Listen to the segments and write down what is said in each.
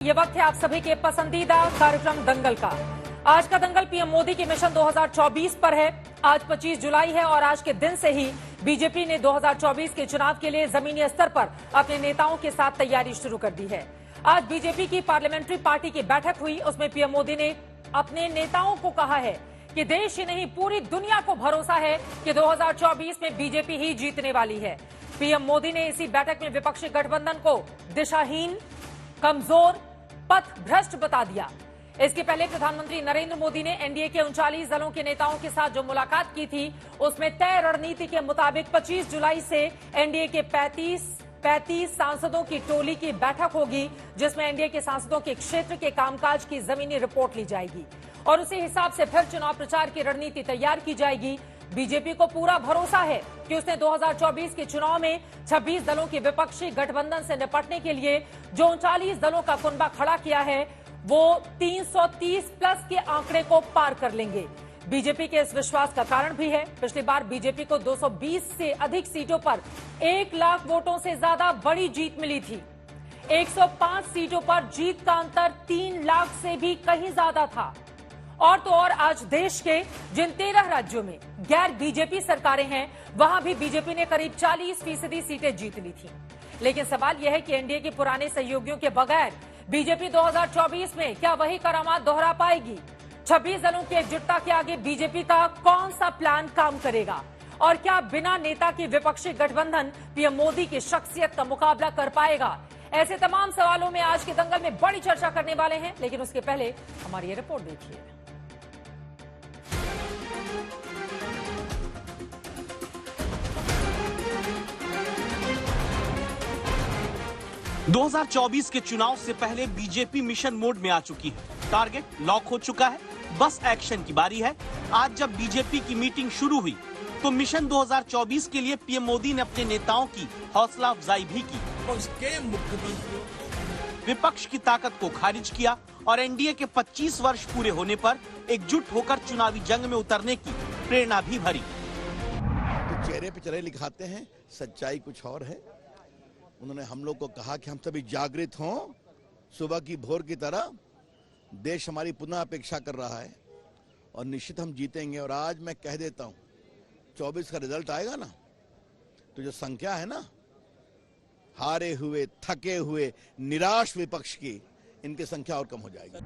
ये वक्त है आप सभी के पसंदीदा कार्यक्रम दंगल का। आज का दंगल पीएम मोदी के मिशन 2024 पर है। आज 25 जुलाई है और आज के दिन से ही बीजेपी ने 2024 के चुनाव के लिए जमीनी स्तर पर अपने नेताओं के साथ तैयारी शुरू कर दी है। आज बीजेपी की पार्लियामेंट्री पार्टी की बैठक हुई। उसमें पीएम मोदी ने अपने नेताओं को कहा है कि देश ही नहीं पूरी दुनिया को भरोसा है कि 2024 में बीजेपी ही जीतने वाली है। पीएम मोदी ने इसी बैठक में विपक्षी गठबंधन को दिशाहीन, कमजोर, पथ भ्रष्ट बता दिया। इसके पहले प्रधानमंत्री नरेंद्र मोदी ने एनडीए के 39 दलों के नेताओं के साथ जो मुलाकात की थी, उसमें तय रणनीति के मुताबिक 25 जुलाई से एनडीए के 35 सांसदों की टोली की बैठक होगी, जिसमें एनडीए के सांसदों के क्षेत्र के कामकाज की जमीनी रिपोर्ट ली जाएगी और उसी हिसाब से फिर चुनाव प्रचार की रणनीति तैयार की जाएगी। बीजेपी को पूरा भरोसा है कि उसने 2024 के चुनाव में 26 दलों के विपक्षी गठबंधन से निपटने के लिए जो 39 दलों का कुनबा खड़ा किया है, वो 330 प्लस के आंकड़े को पार कर लेंगे। बीजेपी के इस विश्वास का कारण भी है, पिछली बार बीजेपी को 220 से अधिक सीटों पर 1 लाख वोटों से ज्यादा बड़ी जीत मिली थी। 105 सीटों पर जीत का अंतर 3 लाख से भी कहीं ज्यादा था। और तो और आज देश के जिन 13 राज्यों में गैर बीजेपी सरकारें हैं, वहां भी बीजेपी ने करीब 40% सीटें जीत ली थी। लेकिन सवाल यह है कि एनडीए के पुराने सहयोगियों के बगैर बीजेपी 2024 में क्या वही करामात दोहरा पाएगी? 26 दलों की एकजुटता के आगे बीजेपी का कौन सा प्लान काम करेगा? और क्या बिना नेता के विपक्षी गठबंधन पीएम मोदी की शख्सियत का मुकाबला कर पाएगा? ऐसे तमाम सवालों में आज के दंगल में बड़ी चर्चा करने वाले हैं। लेकिन उसके पहले हमारी ये रिपोर्ट देखिए। 2024 के चुनाव से पहले बीजेपी मिशन मोड में आ चुकी है। टारगेट लॉक हो चुका है, बस एक्शन की बारी है। आज जब बीजेपी की मीटिंग शुरू हुई तो मिशन 2024 के लिए पीएम मोदी ने अपने नेताओं की हौसला अफजाई भी की। उसके मुख्यमंत्री विपक्ष की ताकत को खारिज किया और एनडीए के 25 वर्ष पूरे होने पर एकजुट होकर चुनावी जंग में उतरने की प्रेरणा भी भरी। तो चेहरे पे चेहरे लिखाते हैं, सच्चाई कुछ और है। उन्होंने हम लोग को कहा कि हम सभी जागृत हों, सुबह की भोर की तरह। देश हमारी पुनः अपेक्षा कर रहा है और निश्चित हम जीतेंगे। और आज मैं कह देता हूं, 24 का रिजल्ट आएगा ना, तो जो संख्या है ना, हारे हुए, थके हुए, निराश विपक्ष की, इनकी संख्या और कम हो जाएगी।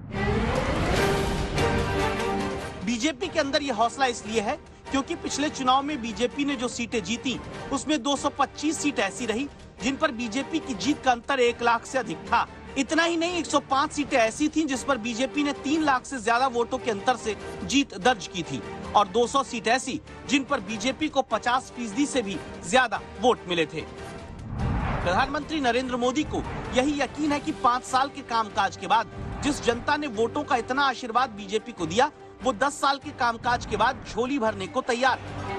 बीजेपी के अंदर यह हौसला इसलिए है क्योंकि पिछले चुनाव में बीजेपी ने जो सीटें जीती, उसमें 225 सीट ऐसी रही जिन पर बीजेपी की जीत का अंतर 1 लाख से अधिक था। इतना ही नहीं, 105 सीटें ऐसी थीं जिस पर बीजेपी ने 3 लाख से ज्यादा वोटों के अंतर से जीत दर्ज की थी और 200 सीट ऐसी जिन पर बीजेपी को 50% से भी ज्यादा वोट मिले थे। प्रधानमंत्री नरेंद्र मोदी को यही यकीन है कि 5 साल के कामकाज के बाद जिस जनता ने वोटों का इतना आशीर्वाद बीजेपी को दिया, वो 10 साल के कामकाज के बाद झोली भरने को तैयार है।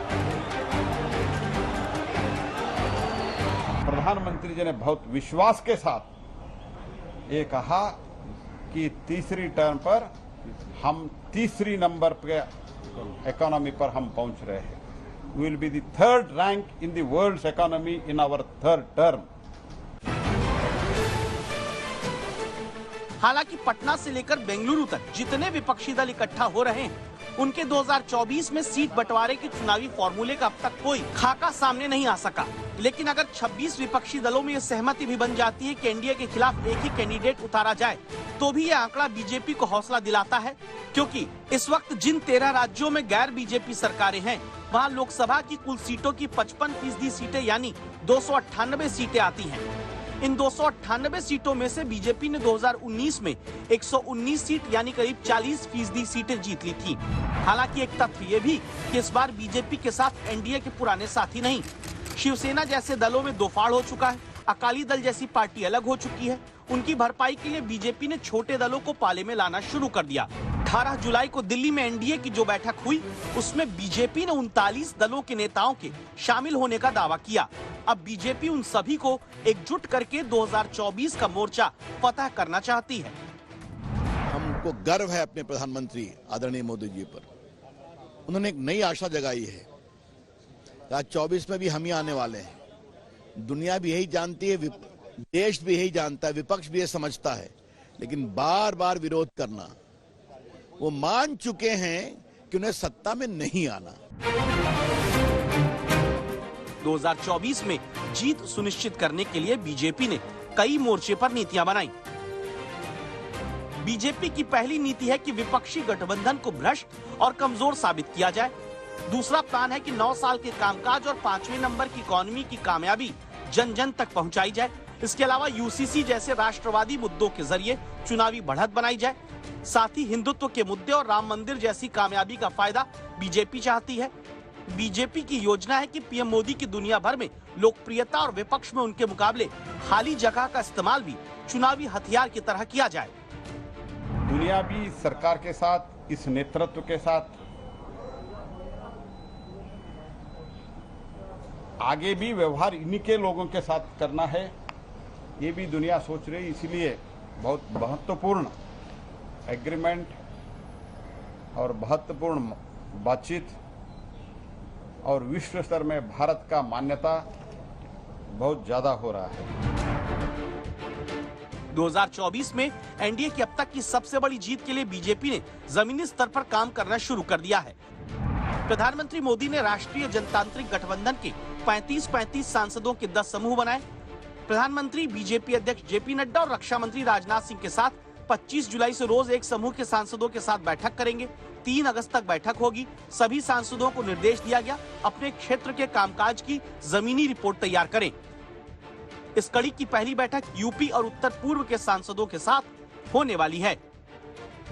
प्रधानमंत्री जी ने बहुत विश्वास के साथ ये कहा कि तीसरी टर्म पर हम तीसरी नंबर पे इकोनॉमी पर हम पहुंच रहे हैं। We will be the 3rd rank in the world's economy in our 3rd term. हालांकि पटना से लेकर बेंगलुरु तक जितने विपक्षी दल इकट्ठा हो रहे हैं, उनके 2024 में सीट बंटवारे के चुनावी फॉर्मूले का अब तक कोई खाका सामने नहीं आ सका। लेकिन अगर 26 विपक्षी दलों में ये सहमति भी बन जाती है कि एनडीए के खिलाफ एक ही कैंडिडेट उतारा जाए, तो भी ये आंकड़ा बीजेपी को हौसला दिलाता है, क्योंकि इस वक्त जिन 13 राज्यों में गैर बीजेपी सरकारें हैं, वहाँ लोकसभा की कुल सीटों की 55% सीटें यानी 298 सीटें आती हैं। इन 298 सीटों में से बीजेपी ने 2019 में 119 सीट यानी करीब 40% सीटें जीत ली थी। हालांकि एक तथ्य ये भी कि इस बार बीजेपी के साथ एनडीए के पुराने साथी नहीं, शिवसेना जैसे दलों में दो फाड़ हो चुका है। अकाली दल जैसी पार्टी अलग हो चुकी है। उनकी भरपाई के लिए बीजेपी ने छोटे दलों को पाले में लाना शुरू कर दिया। 18 जुलाई को दिल्ली में एनडीए की जो बैठक हुई, उसमें बीजेपी ने 39 दलों के नेताओं के शामिल होने का दावा किया। अब बीजेपी उन सभी को एकजुट करके 2024 का मोर्चा फतह करना चाहती है। हमको गर्व है अपने प्रधानमंत्री आदरणीय मोदी जी पर। उन्होंने एक नई आशा जगाई है। आज 24 में भी हम ही आने वाले हैं। दुनिया भी यही जानती है, देश भी यही जानता है, विपक्ष भी ये समझता है लेकिन बार बार विरोध करना, वो मान चुके हैं कि उन्हें सत्ता में नहीं आना। 2024 में जीत सुनिश्चित करने के लिए बीजेपी ने कई मोर्चे पर नीतियां बनाई। बीजेपी की पहली नीति है कि विपक्षी गठबंधन को भ्रष्ट और कमजोर साबित किया जाए। दूसरा प्लान है कि 9 साल के कामकाज और 5वें नंबर की इकोनॉमी की कामयाबी जन जन तक पहुंचाई जाए। इसके अलावा यूसीसी जैसे राष्ट्रवादी मुद्दों के जरिए चुनावी बढ़त बनाई जाए। साथ ही हिंदुत्व के मुद्दे और राम मंदिर जैसी कामयाबी का फायदा बीजेपी चाहती है। बीजेपी की योजना है कि पीएम मोदी की दुनिया भर में लोकप्रियता और विपक्ष में उनके मुकाबले खाली जगह का इस्तेमाल भी चुनावी हथियार की तरह किया जाए। दुनियावी सरकार के साथ, इस नेतृत्व के साथ आगे भी व्यवहार इन्हीं के लोगों के साथ करना है, ये भी दुनिया सोच रही। इसलिए बहुत महत्वपूर्ण एग्रीमेंट और महत्वपूर्ण बातचीत और विश्व स्तर में भारत का मान्यता बहुत ज्यादा हो रहा है। 2024 में एनडीए की अब तक की सबसे बड़ी जीत के लिए बीजेपी ने जमीनी स्तर पर काम करना शुरू कर दिया है। प्रधानमंत्री मोदी ने राष्ट्रीय जनतांत्रिक गठबंधन के 35-35 सांसदों के 10 समूह बनाए। प्रधानमंत्री, बीजेपी अध्यक्ष जेपी नड्डा और रक्षा मंत्री राजनाथ सिंह के साथ 25 जुलाई से रोज एक समूह के सांसदों के साथ बैठक करेंगे। 3 अगस्त तक बैठक होगी। सभी सांसदों को निर्देश दिया गया अपने क्षेत्र के कामकाज की जमीनी रिपोर्ट तैयार करें। इस कड़ी की पहली बैठक यूपी और उत्तर पूर्व के सांसदों के साथ होने वाली है।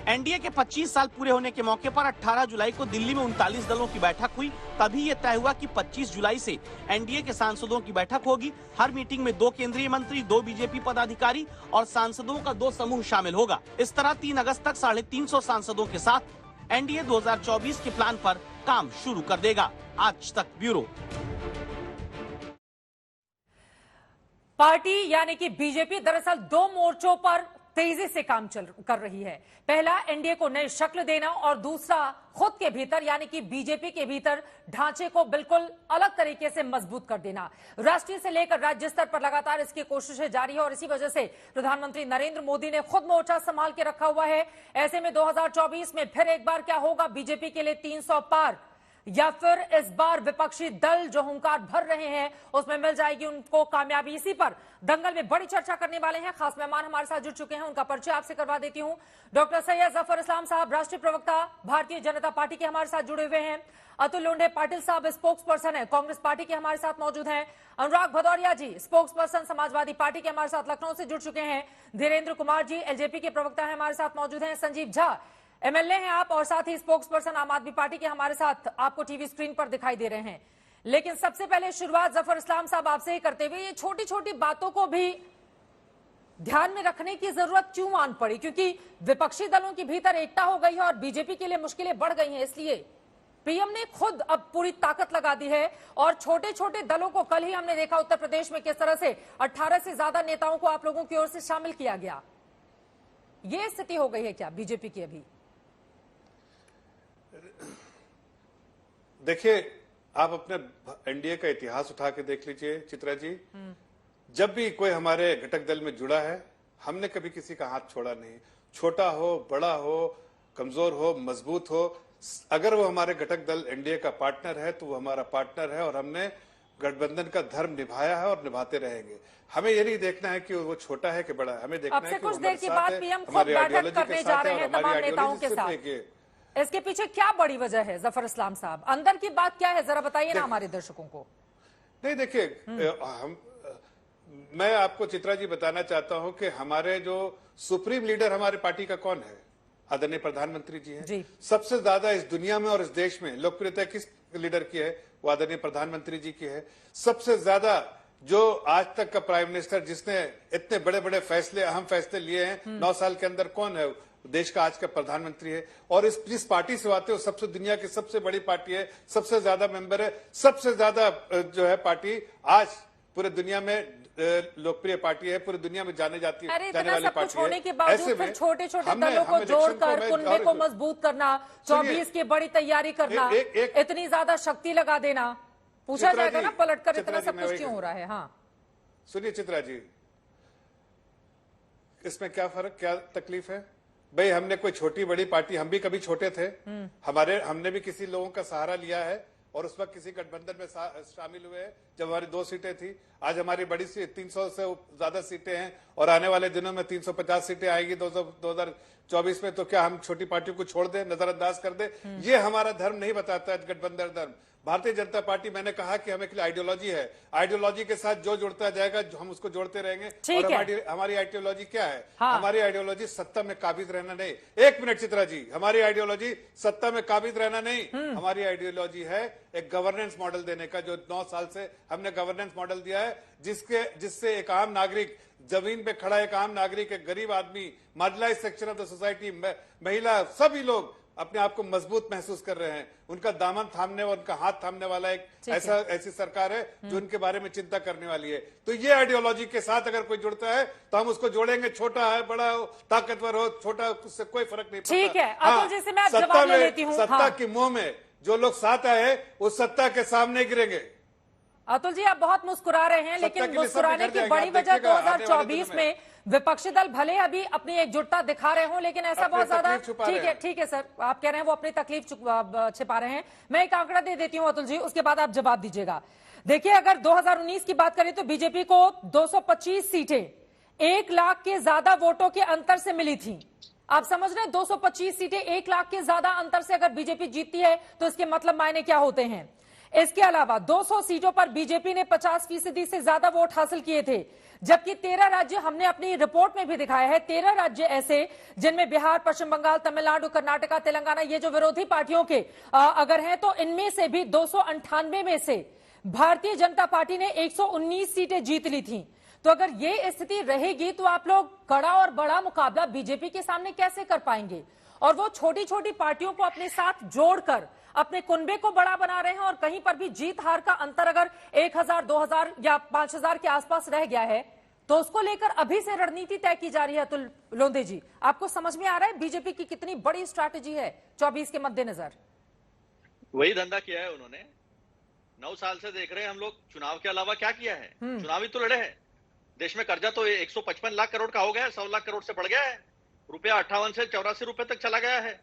एनडीए के 25 साल पूरे होने के मौके पर 18 जुलाई को दिल्ली में 39 दलों की बैठक हुई। तभी ये तय हुआ कि 25 जुलाई से एनडीए के सांसदों की बैठक होगी। हर मीटिंग में 2 केंद्रीय मंत्री, 2 बीजेपी पदाधिकारी और सांसदों का 2 समूह शामिल होगा। इस तरह 3 अगस्त तक 350 सांसदों के साथ एनडीए 2024 के प्लान पर काम शुरू कर देगा। आज तक ब्यूरो। पार्टी यानी कि बीजेपी दरअसल 2 मोर्चों पर तेजी से काम कर रही है। पहला, एनडीए को नई शक्ल देना और दूसरा, खुद के भीतर यानी कि बीजेपी के भीतर ढांचे को बिल्कुल अलग तरीके से मजबूत कर देना। राष्ट्रीय से लेकर राज्य स्तर पर लगातार इसकी कोशिशें जारी है और इसी वजह से प्रधानमंत्री नरेंद्र मोदी ने खुद मोर्चा संभाल के रखा हुआ है। ऐसे में 2024 में फिर एक बार क्या होगा बीजेपी के लिए 300 पार, या फिर इस बार विपक्षी दल जो हुंकार भर रहे हैं उसमें मिल जाएगी उनको कामयाबी। इसी पर दंगल में बड़ी चर्चा करने वाले हैं खास मेहमान हमारे साथ जुड़ चुके हैं। उनका परिचय आपसे करवा देती हूं। डॉक्टर सैयद जफर इस्लाम साहब, राष्ट्रीय प्रवक्ता भारतीय जनता पार्टी के हमारे साथ जुड़े हुए हैं। अतुल लोंढे पाटिल साहब स्पोक्स पर्सन है कांग्रेस पार्टी के हमारे साथ मौजूद हैं। अनुराग भदौरिया जी स्पोक्स पर्सन समाजवादी पार्टी के हमारे साथ लखनऊ से जुड़ चुके हैं। धीरेन्द्र कुमार जी एलजेपी के प्रवक्ता है हमारे साथ मौजूद हैं। संजीव झा एमएलए हैं आप और साथ ही स्पोक्स पर्सन आम आदमी पार्टी के हमारे साथ आपको टीवी स्क्रीन पर दिखाई दे रहे हैं। लेकिन सबसे पहले शुरुआत जफर इस्लाम साहब आपसे ही करते हुए, ये छोटी छोटी बातों को भी ध्यान में रखने की जरूरत क्यों मान पड़ी? क्योंकि विपक्षी दलों की भीतर एकता हो गई है और बीजेपी के लिए मुश्किलें बढ़ गई हैं, इसलिए पीएम ने खुद अब पूरी ताकत लगा दी है और छोटे छोटे दलों को, कल ही हमने देखा उत्तर प्रदेश में किस तरह से 18 से ज्यादा नेताओं को आप लोगों की ओर से शामिल किया गया। ये स्थिति हो गई है क्या बीजेपी की? अभी देखिए, आप अपने एनडीए का इतिहास उठा के देख लीजिए चित्रा जी। जब भी कोई हमारे घटक दल में जुड़ा है, हमने कभी किसी का हाथ छोड़ा नहीं। छोटा हो, बड़ा हो, कमजोर हो, मजबूत हो, अगर वो हमारे घटक दल एनडीए का पार्टनर है तो वो हमारा पार्टनर है और हमने गठबंधन का धर्म निभाया है और निभाते रहेंगे। हमें ये नहीं देखना है कि वो छोटा है कि बड़ा है, हमें देखना है कि वो हमारे साथ है, हमारी आइडियोलॉजी के साथ है और हमारी आइडियोलॉजी से लेके। इसके पीछे क्या बड़ी वजह है जफर इस्लाम साहब? अंदर की बात क्या है, जरा बताइए ना हमारे दर्शकों को। नहीं, देखिए, मैं आपको चित्रा जी बताना चाहता हूं कि हमारे जो सुप्रीम लीडर हमारे पार्टी का कौन है? आदरणीय प्रधानमंत्री जी हैं। सबसे ज्यादा इस दुनिया में और इस देश में लोकप्रियता किस लीडर की है? वो आदरणीय प्रधानमंत्री जी की है। सबसे ज्यादा जो आज तक का प्राइम मिनिस्टर जिसने इतने बड़े बड़े फैसले, अहम फैसले लिए हैं 9 साल के अंदर, कौन है? देश का आज का प्रधानमंत्री है। और इस जिस पार्टी से आते हो, सबसे दुनिया की सबसे बड़ी पार्टी है, सबसे ज्यादा मेंबर है, सबसे ज्यादा जो है पार्टी आज पूरे दुनिया में लोकप्रिय पार्टी है, पूरी दुनिया में जाने जाती है, जाने वाली पार्टी है। होने के बावजूद फिर छोटे छोटे दलों को जोड़कर कुनबे को मजबूत करना, 24 की बड़ी तैयारी करना, इतनी ज्यादा शक्ति लगा देना, पूछा जाएगा ना पलटकर इतना सब कुछ क्यों हो रहा है? हाँ, सुनिए चित्रा जी, इसमें क्या फर्क, क्या तकलीफ है? भाई हमने कोई छोटी बड़ी पार्टी, हम भी कभी छोटे थे, हमने भी किसी लोगों का सहारा लिया है और उस वक्त किसी गठबंधन में शामिल हुए हैं जब हमारी 2 सीटें थी। आज हमारी बड़ी सी 300 से ज्यादा सीटें हैं और आने वाले दिनों में 350 सीटें आएगी 2024 में। तो क्या हम छोटी पार्टियों को छोड़ दें, नजरअंदाज कर दें? ये हमारा धर्म नहीं बताता है, गठबंधन धर्म। भारतीय जनता पार्टी, मैंने कहा कि हमें आइडियोलॉजी है, आइडियोलॉजी के साथ जो जुड़ता जाएगा हम उसको जोड़ते रहेंगे। और हमारी आइडियोलॉजी क्या है? हाँ। हमारी आइडियोलॉजी सत्ता में काबिज रहना नहीं। एक मिनट चित्रा जी, हमारी आइडियोलॉजी सत्ता में काबिज रहना नहीं, हमारी आइडियोलॉजी है एक गवर्नेंस मॉडल देने का, जो 9 साल से हमने गवर्नेंस मॉडल दिया है, जिससे एक आम नागरिक, जमीन पे खड़ा एक आम नागरिक, एक गरीब आदमी, marginalised section of the society, महिला, सभी लोग अपने आप को मजबूत महसूस कर रहे हैं। उनका दामन थामने और उनका हाथ थामने वाला एक ऐसी सरकार है जो उनके बारे में चिंता करने वाली है। तो ये आइडियोलॉजी के साथ अगर कोई जुड़ता है तो हम उसको जोड़ेंगे, छोटा है, बड़ा हो, ताकतवर हो, छोटा, उससे कोई फर्क नहीं पड़ता। ठीक है, अतुल जी से मैं जवाब ले लेती हूं। सत्ता की मुंह में जो लोग साथ आए उस सत्ता के सामने गिरेंगे। अतुल जी, आप बहुत मुस्कुरा रहे हैं, लेकिन मुस्कुराने की बड़ी वजह 2024 में विपक्षी दल भले अभी अपनी एकजुटता दिखा रहे हो, लेकिन ऐसा बहुत ज्यादा, ठीक है सर, आप कह रहे हैं वो अपनी तकलीफ छिपा रहे हैं। मैं एक आंकड़ा दे देती हूं अतुल जी, उसके बाद आप जवाब दीजिएगा। देखिए, अगर 2019 की बात करें तो बीजेपी को 225 सीटें 1 लाख के ज्यादा वोटों के अंतर से मिली थी। आप समझ रहे हैं, 225 सीटें 1 लाख के ज्यादा अंतर से अगर बीजेपी जीतती है तो इसके मतलब मायने क्या होते हैं। इसके अलावा 200 सीटों पर बीजेपी ने 50% से ज्यादा वोट हासिल किए थे, जबकि 13 राज्य, हमने अपनी रिपोर्ट में भी दिखाया है, 13 राज्य ऐसे जिनमें बिहार, पश्चिम बंगाल, तमिलनाडु, कर्नाटका, तेलंगाना, ये जो विरोधी पार्टियों के अगर हैं तो इनमें से भी 298 में से भारतीय जनता पार्टी ने 119 सीटें जीत ली थी। तो अगर ये स्थिति रहेगी तो आप लोग कड़ा और बड़ा मुकाबला बीजेपी के सामने कैसे कर पाएंगे? और वो छोटी छोटी पार्टियों को अपने साथ जोड़कर अपने कुनबे को बड़ा बना रहे हैं, और कहीं पर भी जीत हार का अंतर अगर 1000, 2000 या 5000 के आसपास रह गया है तो उसको लेकर अभी से रणनीति तय की जा रही है। अतुल लोंधे जी, आपको समझ में आ रहा है बीजेपी की कितनी बड़ी स्ट्रैटेजी है 24 के मद्देनजर? वही धंधा किया है उन्होंने, 9 साल से देख रहे हैं हम लोग। चुनाव के अलावा क्या किया है? चुनाव ही तो लड़े हैं। देश में कर्जा तो 155 लाख करोड़ का हो गया है, 100 लाख करोड़ से बढ़ गया है। रुपया 58 से 84 रुपए तक चला गया है,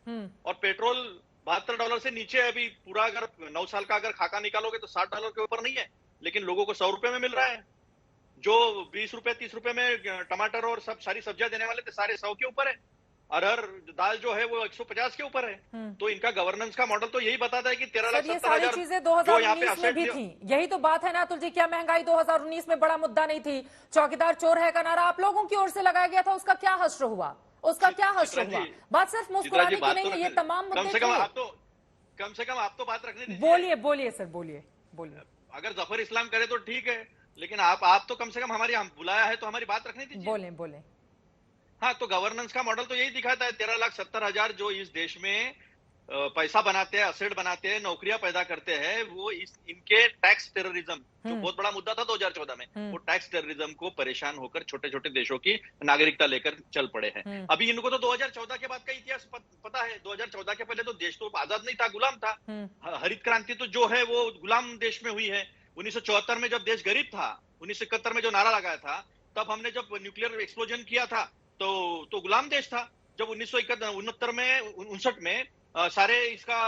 और पेट्रोल $72 से नीचे है अभी। पूरा अगर 9 साल का अगर खाका निकालोगे तो $60 के ऊपर नहीं है, लेकिन लोगों को 100 रुपए में मिल रहा है। जो 20 रुपए 30 रुपए में टमाटर और सारी सब्जियां देने वाले थे, सारे 100 के ऊपर है। अरहर दाल जो है वो 150 के ऊपर है। तो इनका गवर्नेंस का मॉडल तो यही बताता है कि 13,70,000 चीजें 2019 में भी थी। यही तो बात है ना अतुल जी, क्या महंगाई 2019 में बड़ा मुद्दा नहीं थी? चौकीदार चोर है का नारा आप लोगों की ओर से लगाया गया था, उसका क्या हश्र हुआ? बात सिर्फ मुस्कुराने की नहीं है, ये तमाम मुद्दे कम से कम आप तो बात रखने दीजिए। बोलिए सर, बोलिए। अगर जफर इस्लाम करे तो ठीक है, लेकिन आप तो कम से कम हम बुलाया है तो हमारी बात रखने दीजिए। बोले। हाँ, तो गवर्नेंस का मॉडल तो यही दिखाता है। 13,70,000 जो इस देश में पैसा बनाते हैं, असेट बनाते हैं, नौकरियां पैदा करते हैं, वो इनके टैक्स टेररिज्म, जो बहुत बड़ा मुद्दा था 2014 में, वो टैक्स टेररिज्म को परेशान होकर छोटे छोटे देशों की नागरिकता लेकर चल पड़े हैं। अभी इनको तो 2014 के बाद का इतिहास पता है। 2014 के पहले तो देश तो आजाद नहीं था, गुलाम था। हरित क्रांति तो जो है वो गुलाम देश में हुई है। 1974 में जब देश गरीब था, 1971 में जो नारा लगाया था, तब हमने जब न्यूक्लियर एक्सप्लोजन किया था तो गुलाम देश था। जब 1969 में सारे इसका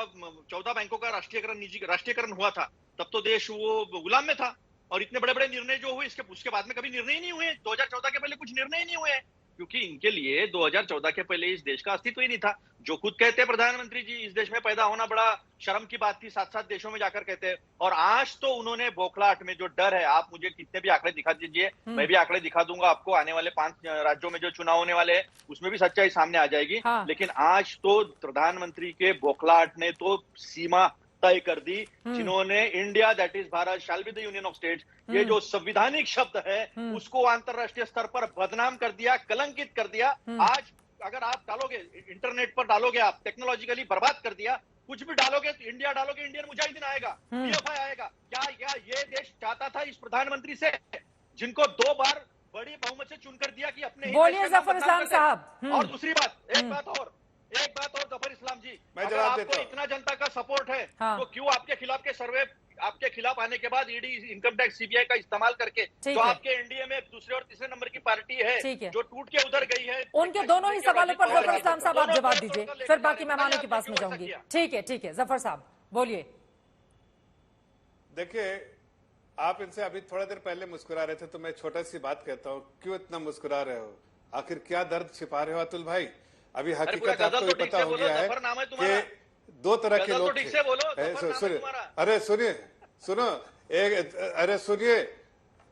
14 बैंकों का राष्ट्रीयकरण हुआ था, तब तो देश वो गुलाम में था। और इतने बड़े बड़े निर्णय जो हुए उसके बाद में कभी निर्णय ही नहीं हुए। 2014 के पहले कुछ निर्णय ही नहीं हुए, क्योंकि इनके लिए 2014 के पहले इस देश का अस्तित्व ही नहीं था। जो खुद कहते हैं प्रधानमंत्री जी, इस देश में पैदा होना बड़ा शर्म की बात थी, 7-7 देशों में जाकर कहते हैं। और आज तो उन्होंने बौखलाहट में जो डर है, आप मुझे कितने भी आंकड़े दिखा दीजिए, मैं भी आंकड़े दिखा दूंगा आपको। आने वाले 5 राज्यों में जो चुनाव होने वाले हैं उसमें भी सच्चाई सामने आ जाएगी। लेकिन आज तो प्रधानमंत्री के बौखलाहट ने तो सीमा तय कर दी, जिन्होंने India that is Bharat shall be the union of states, ये जो संविधानिक शब्द है उसको अंतरराष्ट्रीय स्तर पर बदनाम कर दिया, कलंकित कर दिया। आज अगर आप डालोगे, इंटरनेट पर डालोगे, आप टेक्नोलॉजिकली बर्बाद कर दिया, कुछ भी डालोगे, इंडिया डालोगे, इंडियन मुजाहिदीन आएगा, पीएफआई आएगा। क्या ये देश चाहता था इस प्रधानमंत्री से, जिनको 2 बार बड़ी बहुमत से चुनकर दिया कि अपने बोलिए जफर इस्लाम साहब। और दूसरी बात, एक बात और जफर इस्लाम जी, अगर आपको इतना जनता का सपोर्ट है तो क्यों आपके खिलाफ के सर्वे आपके खिलाफ आने के बाद ईडी, इनकम टैक्स, सीबीआई का इस्तेमाल करके जो आपके एनडीए में दूसरे और तीसरे नंबर की पार्टी है जो टूट के उधर गई है, उनके दोनों ही सवालों पर जफर इस्लाम साहब आप जवाब दीजिए, फिर बाकी मेहमानों के पास में जाऊंगी। ठीक है जफर साहब बोलिए। देखिए, आप इनसे अभी थोड़ा देर पहले मुस्कुरा रहे थे, तो मैं छोटा सी बात कहता हूँ, क्यों इतना मुस्कुरा रहे हो? आखिर क्या दर्द छिपा रहे हो अतुल भाई? अभी हकीकत आपको ये पता हो गया है कि दो तरह के लोग थे। अरे सुनिए, सुनो, अरे सुनिए,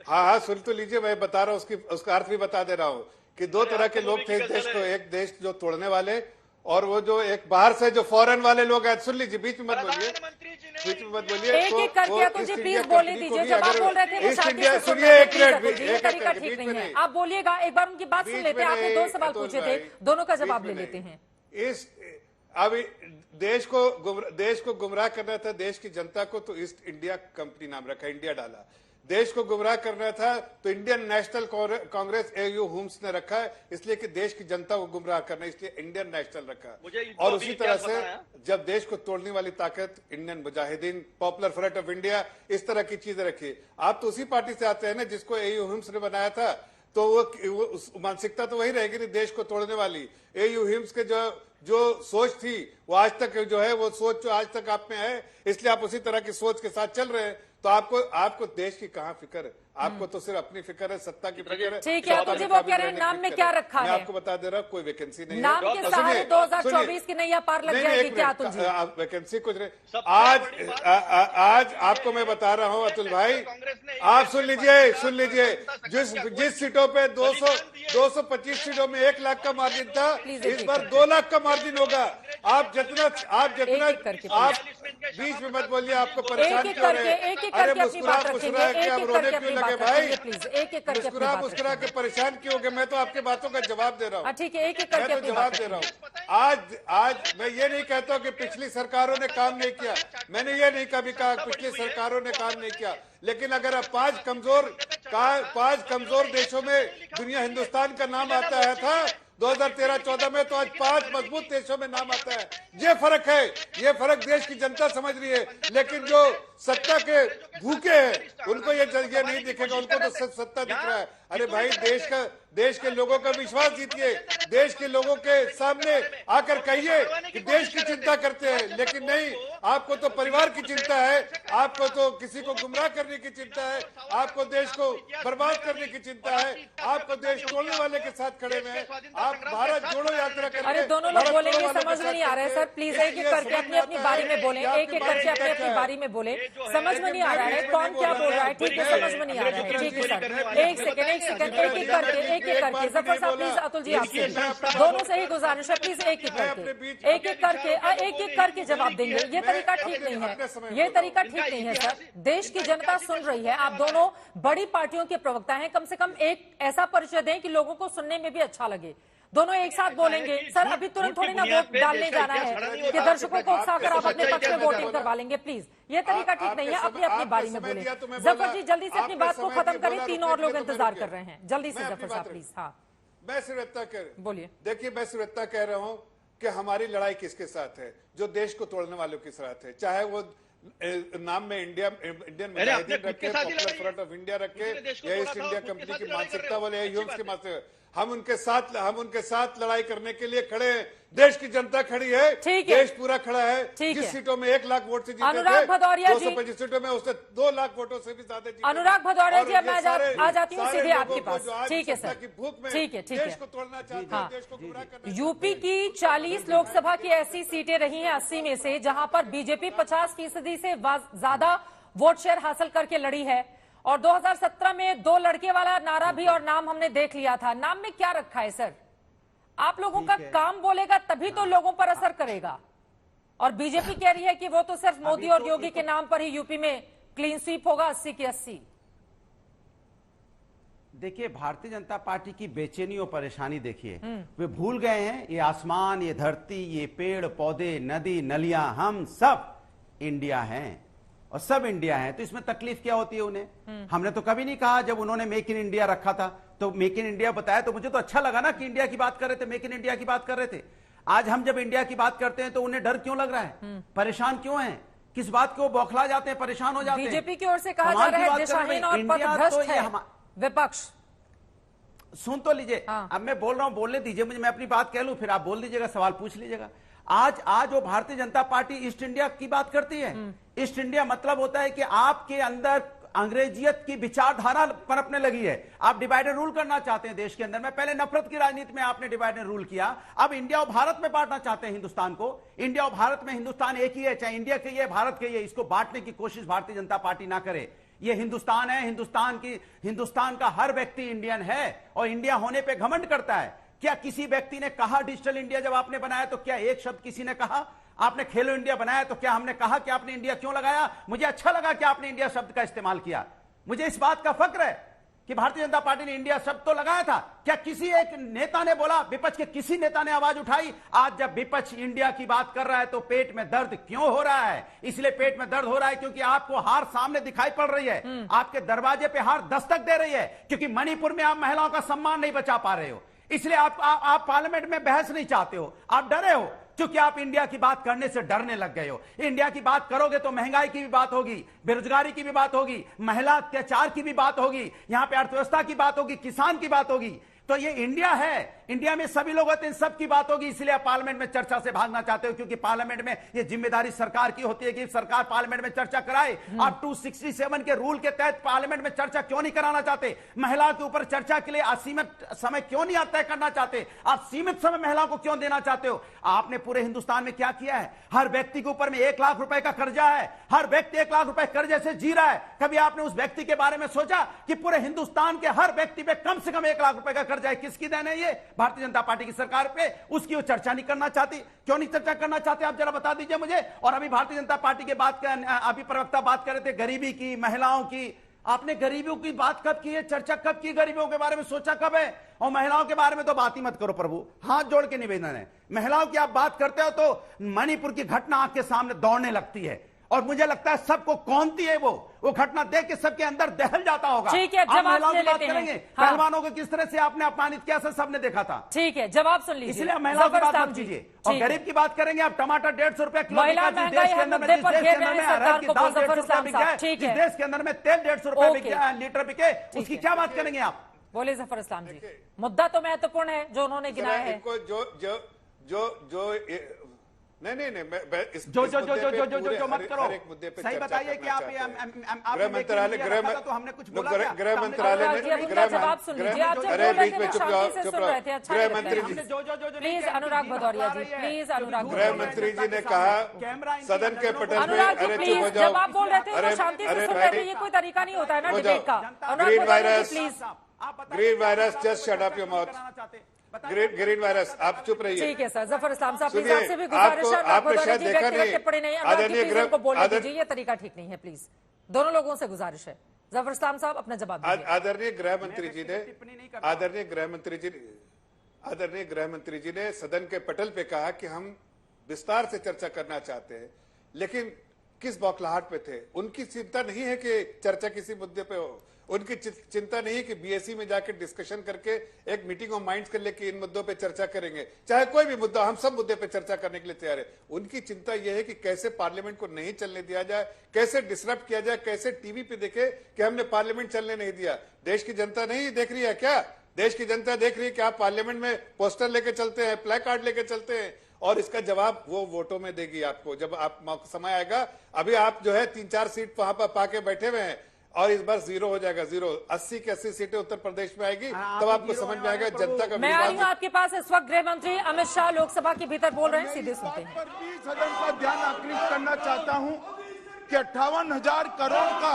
हाँ सुन तो लीजिए, मैं बता रहा हूँ, उसका अर्थ भी बता दे रहा हूँ कि दो तरह के लोग थे इस देश को। एक देश जो तोड़ने वाले, और वो जो एक बाहर से जो फॉरेन वाले लोग हैं। सुन लीजिए, बीच में मत बोलिए, बीच में मत बोलिए। एक एक करके तो जी प्लीज बोलने दीजिए। जब आप बोल रहे थे वो शांति से सुनिए, एक मिनट, ये तरीका ठीक नहीं है। आप बोलिएगा, एक बार उनकी बात सुन लेते हैं। आपने 2 सवाल पूछे थे, दोनों का जवाब ले लेते हैं। अभी देश को गुमराह करना था, देश की जनता को, तो ईस्ट इंडिया कंपनी नाम रखा, इंडिया डाला। देश को गुमराह करना था तो इंडियन नेशनल कांग्रेस एयू हुम्स ने रखा है, इसलिए कि देश की जनता को गुमराह करना, इसलिए इंडियन नेशनल रखा। और उसी तरह से जब देश को तोड़ने वाली ताकत Indian Mujahideen, popular front of India, इस तरह की चीजें रखी। आप तो उसी पार्टी से आते हैं ना जिसको एयू हुम्स ने बनाया था, तो वो मानसिकता तो वही रहेगी, देश को तोड़ने वाली। एयू हुम्स के जो सोच थी वो आज तक जो है, वो सोच जो आज तक आप में है, इसलिए आप उसी तरह की सोच के साथ चल रहे हैं। तो आपको देश की कहाँ फिक्र है? आपको तो सिर्फ अपनी फिक्र है, सत्ता की फिक्र है। ठीक है, तुझे वो कह रहे हैं नाम में क्या रखा है? मैं आपको बता दे रहा हूँ, कोई वैकेंसी नहीं है। नाम के सहारे 2024 की नैया पार लग जाएगी क्या अतुल जी? वैकेंसी कुछ नहीं। आज आपको मैं बता रहा हूँ अतुल भाई, आप सुन लीजिए, जिस सीटों पे 225 सीटों में 1 लाख का मार्जिन था, इस बार 2 लाख का मार्जिन होगा। आप जितना आप बीच में मत बोलिए, आपको परेशान क्यों रहे? अरे मुस्कुरा के आप रोने क्यों लगे भाई? मुस्कुरा के परेशान क्यों हो गए? मैं तो आपकी बातों का जवाब दे रहा हूँ। ठीक है, एक एक करके मैं तो जवाब दे रहा हूँ। आज मैं ये नहीं कहता कि पिछली सरकारों ने काम नहीं किया, मैंने ये नहीं कभी कहा पिछली सरकारों ने काम नहीं किया, लेकिन अगर आप 5 कमजोर देशों में दुनिया हिंदुस्तान का नाम आता है था 2013-14 में, तो आज 5 मजबूत देशों में नाम आता है। ये फर्क है, ये फर्क देश की जनता समझ रही है, लेकिन जो सत्ता के भूखे हैं उनको ये नहीं दिखेगा, उनको तो सत्ता दिख रहा है। अरे भाई, देश के लोगों का विश्वास जीतिए, देश के लोगों के सामने आकर कहिए कि देश की चिंता करते हैं, लेकिन नहीं, आपको तो परिवार की चिंता है, आपको तो किसी को गुमराह करने की चिंता है, आपको देश को बर्बाद करने की चिंता है, आपको देश तोड़ने वाले के साथ खड़े हुए हैं। आप भारत जोड़ो यात्रा करें। अरे दोनों लोग बोलेंगे, समझ में नहीं आ रहा है सर, प्लीज एक एक करके अपनी बारी में बोले, एक एक करके अपनी बारी में बोले। समझ में नहीं आ रहा है कौन क्या बोल रहा है, ठीक है, समझ में नहीं आ रहा है, ठीक है सर। एक सेकंड, एक एक करके जफर साहब प्लीज, अतुल जी आपसे दोनों से ही गुजारिश है, प्लीज एक एक करके जवाब देंगे। ये तरीका ठीक नहीं है, ये तरीका ठीक नहीं है सर। देश की जनता सुन रही है, आप दोनों बड़ी पार्टियों के प्रवक्ता हैं, कम से कम एक ऐसा परिचय दें कि लोगों को सुनने में भी अच्छा लगे। दोनों एक साथ बोलेंगे सर, अभी तुरंत थोड़ी ना वोट डालने जाना है कि दर्शकों को उकसाकर आप अपने पक्ष में वोटिंग करवा लेंगे। प्लीज, ये तरीका ठीक नहीं है, अपनी बारी में बोले। जफर जी जल्दी से अपनी बात को खत्म करें, 3 और लोग इंतजार कर रहे हैं, जल्दी से जफर साहब प्लीज। हाँ, मैं सिर्फ इतना बोलिए। देखिए, मैं सिर्फ इतना कह रहा हूँ कि हमारी लड़ाई किसके साथ है? जो देश को तोड़ने वालों के साथ है, चाहे वो नाम में इंडियन मुजाहिदीन रखे, पॉपुलर फ्रंट ऑफ इंडिया रखे, या ईस्ट इंडिया कंपनी की मानसिकता वाले ह्यूम्स के मानसिकता, हम उनके साथ लड़ाई करने के लिए खड़े हैं। देश की जनता खड़ी है, देश पूरा खड़ा है। जिस सीटों में 1 लाख वोट से जीते थे, 225 सीटों में उससे 2 लाख वोटों से भी ज्यादा जीते। अनुराग भदौरिया जी, अब मैं आ जाती हूँ सीधे आपके पास। ठीक है सर, ठीक है, देश को तोड़ना चाहते हैं, देश को गुमराह करना। यूपी की 40 लोकसभा की ऐसी सीटें रही हैं 80 में से, जहां पर बीजेपी 50% से ज्यादा वोट शेयर हासिल करके लड़ी है। और 2017 में 2 लड़के वाला नारा भी और नाम हमने देख लिया था। नाम में क्या रखा है सर? आप लोगों का काम बोलेगा तभी तो लोगों पर असर करेगा। और बीजेपी कह रही है कि वो तो सिर्फ मोदी और योगी के नाम पर ही यूपी में क्लीन स्वीप होगा 80 की 80। देखिए, भारतीय जनता पार्टी की बेचैनी और परेशानी देखिए, वे भूल गए हैं ये आसमान, ये धरती, ये पेड़ पौधे, नदी नलियां, हम सब इंडिया हैं और सब इंडिया है। तो इसमें तकलीफ क्या होती है उन्हें? हमने तो कभी नहीं कहा, जब उन्होंने मेक इन इंडिया रखा था तो मेक इन इंडिया बताया तो मुझे तो अच्छा लगा ना कि इंडिया की बात कर रहे थे, मेक इन इंडिया की बात कर रहे थे। आज हम जब इंडिया की बात करते हैं तो उन्हें डर क्यों लग रहा है, परेशान क्यों है? किस बात को बौखला जाते हैं, परेशान हो जाते हैं। बीजेपी की ओर से कहा जा रहा है दिशाहीन और पथभ्रष्ट है विपक्ष। सुन तो लीजिए, अब मैं बोल रहा हूं, बोलने दीजिए मुझे, मैं अपनी बात कह लूं, फिर आप बोल दीजिएगा, सवाल पूछ लीजिएगा। आज वो Bharatiya Janata party east India की बात करती है। ईस्ट इंडिया मतलब होता है कि आपके अंदर अंग्रेजियत की विचारधारा पनपने लगी है। आप डिवाइड एंड रूल करना चाहते हैं देश के अंदर में। पहले नफरत की राजनीति में आपने डिवाइड एंड रूल किया, अब इंडिया और भारत में बांटना चाहते हैं हिंदुस्तान को। इंडिया और भारत में हिंदुस्तान एक ही है, चाहे इंडिया के ये भारत के ये, इसको बांटने की कोशिश भारतीय जनता पार्टी ना करे। ये हिंदुस्तान है, हिंदुस्तान का हर व्यक्ति इंडियन है और इंडिया होने पे घमंड करता है। क्या किसी व्यक्ति ने कहा डिजिटल इंडिया जब आपने बनाया तो क्या एक शब्द किसी ने कहा? आपने खेलो इंडिया बनाया तो क्या हमने कहा कि आपने इंडिया क्यों लगाया? मुझे अच्छा लगा कि आपने इंडिया शब्द का इस्तेमाल किया। मुझे इस बात का फक्र है कि भारतीय जनता पार्टी ने इंडिया शब्द तो लगाया था। क्या किसी एक नेता ने बोला, विपक्ष के किसी नेता ने आवाज उठाई? आज जब विपक्ष इंडिया की बात कर रहा है तो पेट में दर्द क्यों हो रहा है? इसलिए पेट में दर्द हो रहा है क्योंकि आपको हार सामने दिखाई पड़ रही है, आपके दरवाजे पे हार दस्तक दे रही है, क्योंकि मणिपुर में आप महिलाओं का सम्मान नहीं बचा पा रहे हो। इसलिए आप पार्लियामेंट में बहस नहीं चाहते हो, आप डरे हो क्योंकि आप इंडिया की बात करने से डरने लग गए हो। इंडिया की बात करोगे तो महंगाई की भी बात होगी, बेरोजगारी की भी बात होगी, महिला अत्याचार की भी बात होगी, यहां पे अर्थव्यवस्था की बात होगी, किसान की बात होगी। तो ये इंडिया है, इंडिया में सभी लोग होते हैं, सबकी बात होगी। इसलिए आप पार्लियामेंट में चर्चा से भागना चाहते हो, क्योंकि पार्लियामेंट में ये जिम्मेदारी सरकार की होती है कि सरकार पार्लियामेंट में चर्चा कराए। आप 267 के रूल के तहत पार्लियामेंट में चर्चा क्यों नहीं कराना चाहते? महिलाओं के ऊपर चर्चा के लिए असीमित समय क्यों नहीं तय करना चाहते? आप सीमित समय महिलाओं को क्यों देना चाहते हो? आपने पूरे हिंदुस्तान में क्या किया है? हर व्यक्ति के ऊपर में 1 लाख रुपए का कर्जा है, हर व्यक्ति 1 लाख रुपए कर्जे से जी रहा है। कभी आपने उस व्यक्ति के बारे में सोचा कि पूरे हिंदुस्तान के हर व्यक्ति पे कम से कम 1 लाख रुपए का कर्जा है? किसकी देन है ये? भारतीय जनता पार्टी की सरकार पे। उसकी वो चर्चा नहीं करना चाहती। क्यों नहीं चर्चा करना चाहते आप जरा बता दीजिए मुझे। और अभी भारतीय जनता पार्टी के अभी प्रवक्ता बात कर रहे थे गरीबी की, महिलाओं की। आपने गरीबियों की बात कब की है? चर्चा कब की? गरीबियों के बारे में सोचा कब है? और महिलाओं के बारे में तो बात ही मत करो प्रभु, हाथ जोड़ के निवेदन है। महिलाओं की आप बात करते हो तो मणिपुर की घटना आपके सामने दौड़ने लगती है और मुझे लगता है सबको कौनती है वो घटना देख के सबके अंदर दहल जाता होगा। ठीक है, जवाब ले लेते हैं। पहलवानों को किस तरह से आपने अपमानित किया सबने देखा था। ठीक है, जवाब सुन लीजिए। इसलिए महिलाओं की बात मत कीजिए। और गरीब की बात करेंगे आप, टमाटर 150 रुपए किलो, देश के अंदर में अरहर की दाल 150 रुपए बिक जाए, जिस देश के अंदर में तेल 150 रुपए लीटर बिके, उसकी क्या बात करेंगे आप? बोले जफर इस्लाम जी। मुद्दा तो महत्वपूर्ण है जो उन्होंने गिनाया है। नहीं जो मत करो, सही बताइए कि आप गृह मंत्रालय तो हमने कुछ बोला क्या? गृह मंत्रालय में जवाब सुन लीजिए। आप अरे बीच में चुप रहे थे। अच्छा, गृह मंत्री जी, प्लीज अनुराग भदौरिया जी, प्लीज अनुराग। गृह मंत्री जी ने कहा सदन के पटल में, अनुराग जी प्लीज, जब आप बोल रहे थे तो शांति से सुन रहे थे। ये कोई तरीका नहीं होता है ना डिबेट का। Green virus, please, green virus, just shut up your mouth. Green virus, आप चुप रहिए। ठीक है सर। जफर इस्लाम साहब प्लीज, आपसे भी गुजारिश है। आपने शायद देखा नहीं, टिप्पणी नहीं, को बोलने दीजिए, ये तरीका ठीक नहीं है। प्लीज, दोनों लोगों से गुजारिश है। जफर इस्लाम साहब अपना जवाब दीजिए। आदरणीय गृह मंत्री जी ने सदन के पटल पे कहा कि हम विस्तार से चर्चा करना चाहते हैं, लेकिन किस बौखलाहट पे थे? उनकी चिंता नहीं है कि चर्चा किसी मुद्दे पे हो, उनकी चिंता नहीं है कि बीएससी में जाकर डिस्कशन करके एक मीटिंग ऑफ माइंड्स कर ले कि इन मुद्दों पे चर्चा करेंगे, चाहे कोई भी मुद्दा, हम सब मुद्दे पे चर्चा करने के लिए तैयार है। उनकी चिंता यह है कि कैसे पार्लियामेंट को नहीं चलने दिया जाए, कैसे डिसरप्ट किया जाए, कैसे टीवी पे देखे कि हमने पार्लियामेंट चलने नहीं दिया। देश की जनता नहीं देख रही है क्या? देश की जनता देख रही है कि आप पार्लियामेंट में पोस्टर लेके चलते हैं, प्ले कार्ड लेके चलते हैं, और इसका जवाब वो वोटों में देगी आपको जब आप समय आएगा। अभी आप जो है 3-4 सीट वहां पर पाके बैठे हुए हैं और इस बार 0 हो जाएगा, 0। 80 की 80 सीटें उत्तर प्रदेश में आएगी, तब आपको समझ में आएगा जनता का। मैं आई हूँ आपके पास। इस वक्त गृह मंत्री अमित शाह लोकसभा के भीतर बोल रहे हैं, सीधे सुनते हैं। सदन का ध्यान आकर्षित करना चाहता हूँ कि 58,000 करोड़ का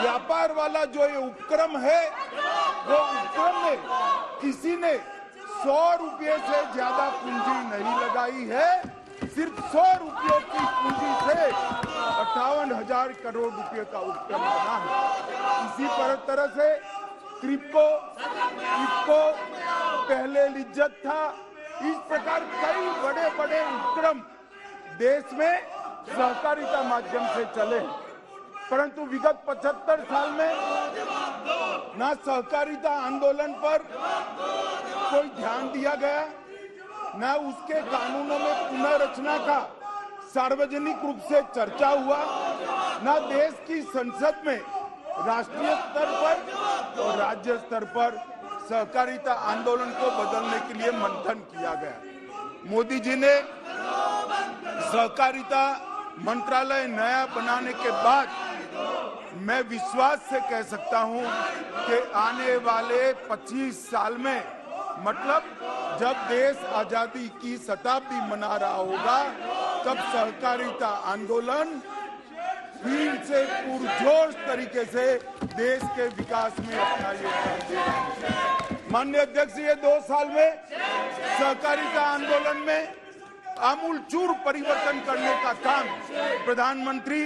व्यापार वाला जो ये उपक्रम है, वो उपक्रम में किसी ने 100 रुपये से ज्यादा पूंजी नहीं लगाई है। सिर्फ 100 रुपयों की पूंजी से 58,000 करोड़ रुपए का उपक्रम बना है। इसी तरह से क्रिप्को, इफ्को पहले लिज्जत था। इस प्रकार कई बड़े बड़े उपक्रम देश में सहकारिता माध्यम से चले, परंतु विगत 75 साल में ना सहकारिता आंदोलन पर कोई ध्यान दिया गया, ना उसके कानूनों में पुनर्रचना का सार्वजनिक रूप से चर्चा हुआ, ना देश की संसद में राष्ट्रीय स्तर पर और राज्य स्तर पर सहकारिता आंदोलन को बदलने के लिए मंथन किया गया। मोदी जी ने सहकारिता मंत्रालय नया बनाने के बाद मैं विश्वास से कह सकता हूं कि आने वाले 25 साल में, मतलब जब देश आजादी की शताब्दी मना रहा होगा, तब सहकारिता आंदोलन फिर से पुरजोश तरीके से देश के विकास में अपना योगदान देगा। माननीय अध्यक्ष, ये 2 साल में सहकारिता आंदोलन में आमूलचूर परिवर्तन करने का काम प्रधानमंत्री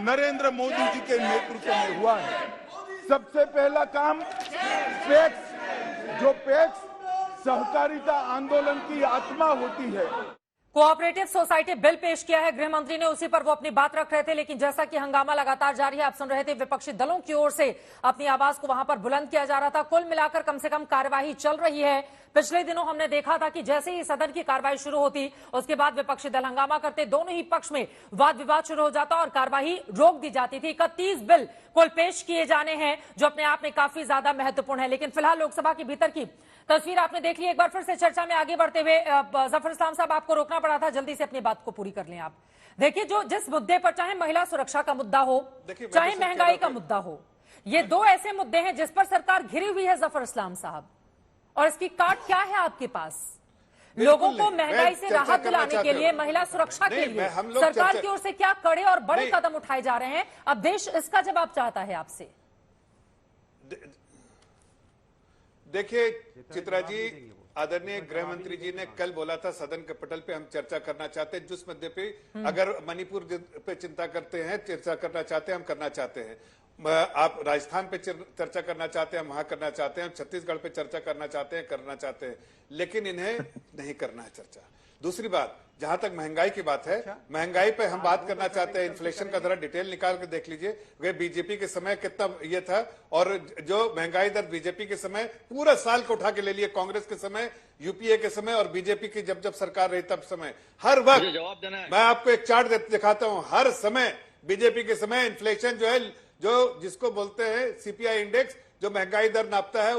नरेंद्र मोदी जी के नेतृत्व में हुआ है। सबसे पहला काम पैक्स, जो पैक्स सहकारिता आंदोलन की आत्मा होती है, कोऑपरेटिव सोसाइटी बिल पेश किया है गृह मंत्री ने, उसी पर वो अपनी बात रख रहे थे। लेकिन जैसा कि हंगामा लगातार जारी है, आप सुन रहे थे विपक्षी दलों की ओर से अपनी आवाज को वहां पर बुलंद किया जा रहा था। कुल मिलाकर कम से कम कार्यवाही चल रही है। पिछले दिनों हमने देखा था कि जैसे ही सदन की कार्रवाई शुरू होती, उसके बाद विपक्षी दल हंगामा करते, दोनों ही पक्ष में वाद विवाद शुरू हो जाता और कार्यवाही रोक दी जाती थी। 31 बिल कुल पेश किए जाने हैं, जो अपने आप में काफी ज्यादा महत्वपूर्ण है। लेकिन फिलहाल लोकसभा के भीतर की तस्वीर आपने देख ली। एक बार फिर से चर्चा में आगे बढ़ते हुए जफर इस्लाम साहब, आपको रोकना पड़ा था, जल्दी से अपनी बात को पूरी कर लें आप। देखिए, जो जिस मुद्दे पर, चाहे महिला सुरक्षा का मुद्दा हो, चाहे महंगाई का मुद्दा हो, ये 2 ऐसे मुद्दे हैं जिस पर सरकार घिरी हुई है जफर इस्लाम साहब। और इसकी काट क्या है आपके पास? लोगों को महंगाई से राहत दिलाने के लिए, महिला सुरक्षा के लिए सरकार की ओर से क्या कड़े और बड़े कदम उठाए जा रहे हैं? अब देश इसका जवाब चाहता है आपसे। देखिए चित्रा जी, आदरणीय गृह मंत्री जी ने कल बोला था सदन के पटल पे हम चर्चा करना चाहते हैं जिस मुद्दे पे, अगर मणिपुर पे चिंता करते हैं, चर्चा करना चाहते हैं, हम करना चाहते हैं। आप राजस्थान पे चर्चा करना चाहते हैं, हम वहां करना चाहते हैं, छत्तीसगढ़ पे चर्चा करना चाहते हैं, करना चाहते हैं, लेकिन इन्हें नहीं करना है चर्चा। दूसरी बात, जहां तक महंगाई की बात है, महंगाई पे हम बात करना चाहते हैं। इन्फ्लेशन का जरा डिटेल निकाल के देख लीजिए, वे बीजेपी के समय कितना ये था, और जो महंगाई दर बीजेपी के समय पूरा साल को उठा के ले लिए, कांग्रेस के समय, यूपीए के समय और बीजेपी की जब जब सरकार रही तब समय, हर वक्त मैं आपको एक चार्ट दिखाता हूं, हर समय बीजेपी के समय इन्फ्लेशन जो है, जो जिसको बोलते हैं सीपीआई इंडेक्स, जो महंगाई दर नापता है,